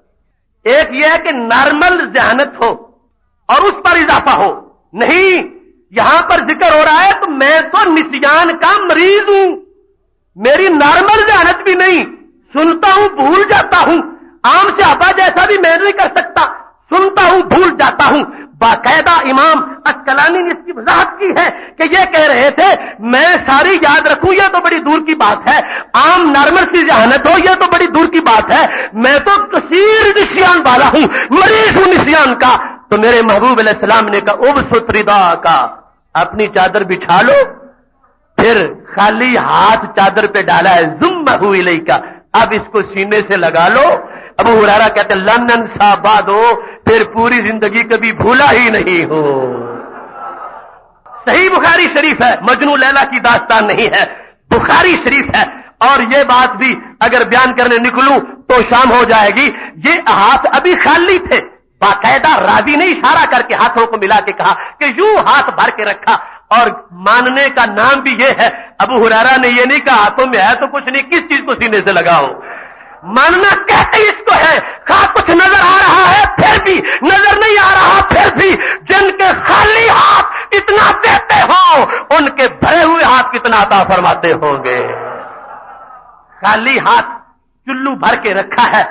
ایک یہ ہے کہ نارمل ذہانت ہو اور اس پر اضافہ ہو، نہیں یہاں پر ذکر ہو رہا ہے تو میں تو نسیان کا مریض ہوں، میری نارمل ذہانت بھی نہیں، سنتا ہوں بھول جاتا ہوں، عام صحابہ جیسا بھی میں نہیں کر سکتا، سنتا ہوں بھول جاتا ہوں۔ باقاعدہ امام اسقلانی نے اس کی وضاحت کی ہے کہ یہ کہہ رہے تھے میں ساری یاد رکھوں یہ تو بڑی دور کی بات ہے، عام نارمل سی ذہانت ہو یہ تو بڑی دور کی بات ہے، میں تو کثیر نسیان والا ہوں، مریض ہوں نسیان کا۔ تو میرے محبوب علیہ السلام نے کہا ابسط ردا کا، اپنی چادر بچھا لو، پھر خالی ہاتھ چادر پہ ڈالا ہے، ضمہ الیک، اب اس کو سینے سے لگا لو۔ ابو ہریرہ کہتے ہیں لنن ساباد ہو، پھر پوری زندگی کبھی بھولا ہی نہیں ہو۔ صحیح بخاری شریف ہے، مجنو لیلا کی داستان نہیں ہے، بخاری شریف ہے، اور یہ بات بھی اگر بیان کرنے نکلوں تو شام ہو جائے گی۔ یہ ہاتھ ابھی خالی تھے، باقاعدہ راوی نے اشارہ کر کے ہاتھوں کو ملا کے کہا کہ یوں ہاتھ بھر کے رکھا، اور ماننے کا نام بھی یہ ہے، ابو ہریرہ نے یہ نہیں کہا ہاتھوں میں ہے تو کچھ نہیں، کس چیز کو سینے سے لگاؤ، ماننا کہتے اس کو ہے، خواہ کچھ نظر آ رہا ہے پھر بھی، نظر نہیں آ رہا پھر بھی، جن کے خالی ہاتھ اتنا دیتے ہوں ان کے بھرے ہوئے ہاتھ کتنا عطا فرماتے ہوں گے۔ خالی ہاتھ چلو بھر کے رکھا ہے،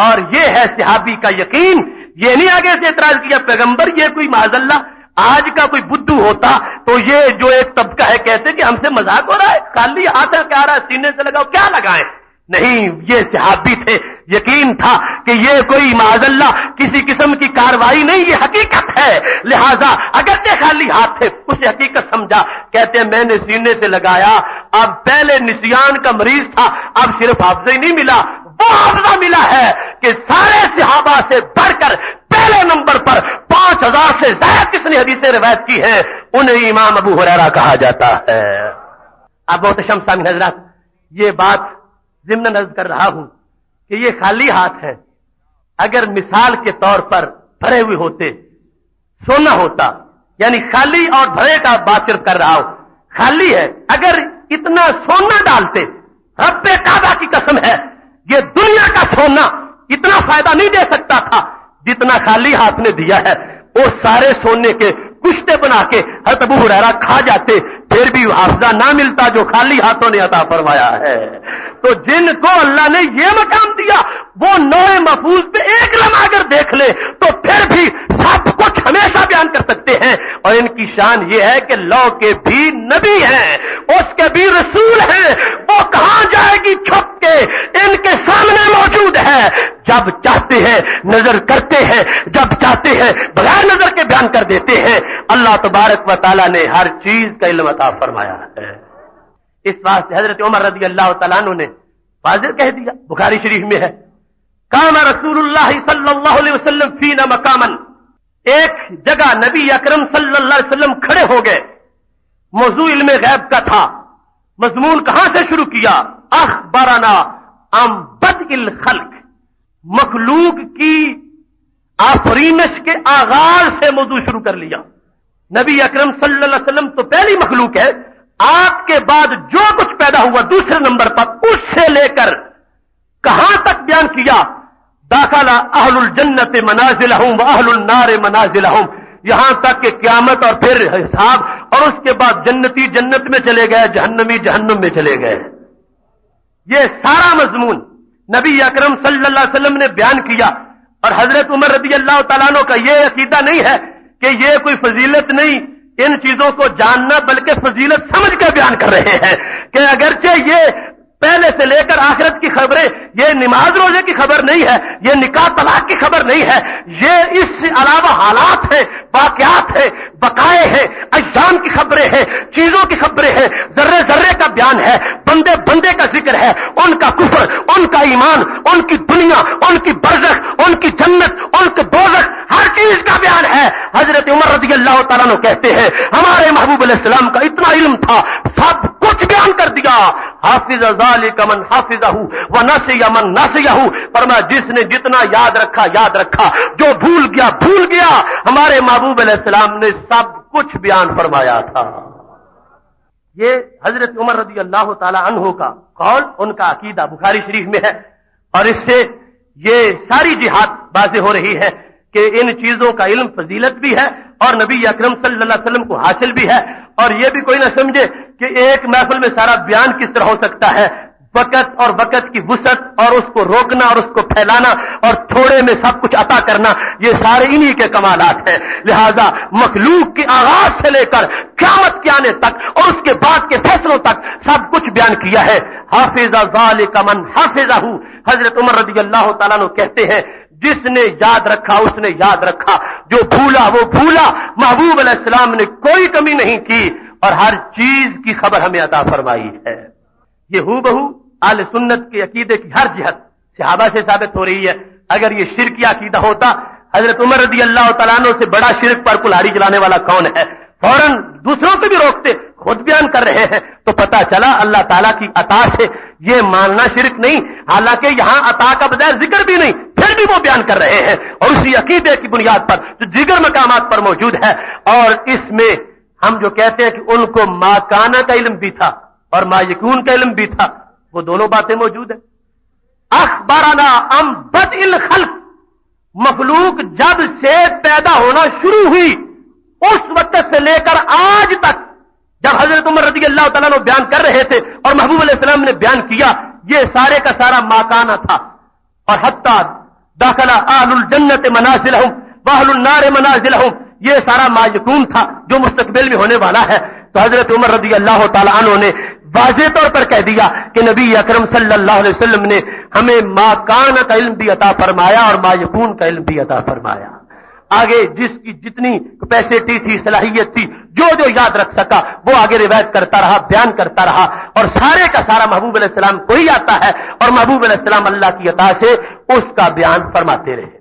اور یہ ہے صحابی کا یقین۔ یہ نہیں آگے سے اعتراض کیا پیغمبر یہ کوئی معاذ اللہ آج کا کوئی بدھو ہوتا تو یہ جو ایک طبقہ ہے کہتے کہ ہم سے مذاق ہو رہا ہے، خالی ہاتھ کیا رہا ہے سینے سے لگاؤ، کیا لگائیں، نہیں، یہ صحابی تھے، یقین تھا کہ یہ کوئی معاذ اللہ کسی قسم کی کاروائی نہیں، یہ حقیقت ہے، لہذا اگرچہ خالی ہاتھ تھے اسے حقیقت سمجھا، کہتے ہیں میں نے سینے سے لگایا، اب پہلے نسیان کا مریض تھا، اب صرف حافظہ ہی نہیں ملا، وہ حافظہ ملا ہے کہ سارے صحابہ سے بڑھ کر پہلے نمبر پر 5000 سے زائد کس نے حدیثیں روایت کی ہیں، انہیں امام ابو ہریرہ کہا جاتا ہے۔ اب محتشم سامعین حضرات، یہ بات ضمن عرض کر رہا ہوں کہ یہ خالی ہاتھ ہے، اگر مثال کے طور پر بھرے ہوئے ہوتے، سونا ہوتا، یعنی خالی اور بھرے کا بات صرف کر رہا ہوں، خالی ہے، اگر اتنا سونا ڈالتے، رب کعبہ کی قسم ہے یہ دنیا کا سونا اتنا فائدہ نہیں دے سکتا تھا جتنا خالی ہاتھ نے دیا ہے۔ وہ سارے سونے کے کشتے بنا کے حضرت ابو ہریرہ کھا جاتے، پھر بھی حافظہ نہ ملتا جو خالی ہاتھوں نے عطا فرمایا ہے۔ تو جن کو اللہ نے یہ مقام دیا وہ نوع محفوظ پہ ایک لمحہ اگر دیکھ لے تو پھر بھی سب کچھ ہمیشہ بیان کر سکتے ہیں، اور ان کی شان یہ ہے کہ لو کے بھی نبی ہیں، اس کے بھی رسول ہیں، وہ کہاں جائے گی چھپ کے، ان کے سامنے موجود ہے، جب چاہتے ہیں نظر کرتے ہیں، جب چاہتے ہیں بغیر نظر کے بیان کر دیتے ہیں۔ اللہ تبارک و تعالیٰ نے ہر چیز کا علم عطا فرمایا ہے۔ اس واسطے حضرت عمر رضی اللہ تعالیٰ عنہ نے واضح کہہ دیا، بخاری شریف میں ہے، کان رسول اللہ صلی اللہ علیہ وسلم فینا مقامن، ایک جگہ نبی اکرم صلی اللہ علیہ وسلم کھڑے ہو گئے، موضوع علم غیب کا تھا، مضمون کہاں سے شروع کیا، اخبرنا عن بدء الخلق، مخلوق کی آفرینش کے آغاز سے موضوع شروع کر لیا۔ نبی اکرم صلی اللہ علیہ وسلم تو پہلی مخلوق ہے، آپ کے بعد جو کچھ پیدا ہوا دوسرے نمبر پر، اس سے لے کر کہاں تک بیان کیا، داخل اہل الجنت منازلہم واہل النار منازلہم، یہاں تک کہ قیامت اور پھر حساب، اور اس کے بعد جنتی جنت میں چلے گئے، جہنمی جہنم میں چلے گئے۔ یہ سارا مضمون نبی اکرم صلی اللہ علیہ وسلم نے بیان کیا، اور حضرت عمر رضی اللہ تعالیٰ عنہ کا یہ عقیدہ نہیں ہے کہ یہ کوئی فضیلت نہیں ان چیزوں کو جاننا، بلکہ فضیلت سمجھ کر بیان کر رہے ہیں کہ اگرچہ یہ پہلے سے لے کر آخرت کی خبریں، یہ نماز روزے کی خبر نہیں ہے، یہ نکاح طلاق کی خبر نہیں ہے، یہ اس سے علاوہ حالات ہیں، واقعات ہیں، بقائے ہیں، اجسام کی خبریں ہیں، چیزوں کی خبریں ہیں، ذرے ذرے کا بیان ہے، بندے بندے کا ذکر ہے، ان کا کفر، ان کا ایمان، ان کی دنیا، ان کی برزخ، ان کی جنت، ان کے دوزخ، ہر چیز کا بیان ہے۔ حضرت عمر رضی اللہ تعالیٰ عنہ کہتے ہیں ہمارے محبوب علیہ السلام کا اتنا علم تھا، سب کچھ بیان کر دیا۔ حافظ ذالک من حافظہ ونسی من نسیہ، فرمایا جس نے جتنا یاد رکھا یاد رکھا، جو بھول گیا بھول گیا۔ ہمارے محبوب علیہ السلام نے سب کچھ بیان فرمایا تھا۔ یہ حضرت عمر رضی اللہ تعالی عنہ کا قول، ان کا عقیدہ بخاری شریف میں ہے، اور اس سے یہ ساری جہاد واضح ہو رہی ہے کہ ان چیزوں کا علم فضیلت بھی ہے اور نبی اکرم صلی اللہ علیہ وسلم کو حاصل بھی ہے۔ اور یہ بھی کوئی نہ سمجھے کہ ایک محفل میں سارا بیان کس طرح ہو سکتا ہے، وقت اور وقت کی وسعت اور اس کو روکنا اور اس کو پھیلانا اور تھوڑے میں سب کچھ عطا کرنا، یہ سارے انہی کے کمالات ہیں۔ لہذا مخلوق کے آغاز سے لے کر قیامت کے آنے تک اور اس کے بعد کے فیصلوں تک سب کچھ بیان کیا ہے۔ حافظ ذالک من حافظہ، حضرت عمر رضی اللہ تعالیٰ عنہ کہتے ہیں جس نے یاد رکھا اس نے یاد رکھا، جو بھولا وہ بھولا۔ محبوب علیہ السلام نے کوئی کمی نہیں کی اور ہر چیز کی خبر ہمیں عطا فرمائی ہے۔ یہ ہو بہو اہل سنت کے عقیدے کی ہر جہت صحابہ سے ثابت ہو رہی ہے۔ اگر یہ شرکی عقیدہ ہوتا، حضرت عمر رضی اللہ تعالیٰ عنہ سے بڑا شرک پر کلہاڑی جلانے والا کون ہے، فوراً دوسروں کو بھی روکتے، خود بیان کر رہے ہیں تو پتا چلا اللہ تعالیٰ کی عطا سے یہ ماننا شرک نہیں، حالانکہ یہاں عطا کا بجائے ذکر بھی نہیں، پھر بھی وہ بیان کر رہے ہیں، اور اسی عقیدے کی بنیاد پر جو دیگر مقامات پر موجود ہے۔ اور اس میں ہم جو کہتے ہیں کہ ان کو ما کانا کا علم بھی تھا اور ما یکون کا علم بھی تھا، وہ دونوں باتیں موجود ہیں۔ اخبرنا عن بدء الخلق، مخلوق جب سے پیدا ہونا شروع ہوئی اس وقت سے لے کر آج تک، جب حضرت عمر رضی اللہ تعالیٰ عنہ بیان کر رہے تھے اور محبوب علیہ السلام نے بیان کیا، یہ سارے کا سارا ماکانہ تھا۔ اور حتی داخل اہل الجنت منازلہم واہل النار منازلہم، یہ سارا ما یکون تھا جو مستقبل میں ہونے والا ہے۔ تو حضرت عمر رضی اللہ تعالیٰ عنہ نے واضح طور پر کہہ دیا کہ نبی اکرم صلی اللہ علیہ وسلم نے ہمیں ما کان کا علم بھی عطا فرمایا اور ما یکون کا علم بھی عطا فرمایا. آگے جس کی جتنی کیپیسٹی تھی، صلاحیت تھی، جو جو یاد رکھ سکا وہ آگے روایت کرتا رہا، بیان کرتا رہا، اور سارے کا سارا محبوب علیہ السلام کو ہی آتا ہے، اور محبوب علیہ السلام اللہ کی عطا سے اس کا بیان فرماتے رہے.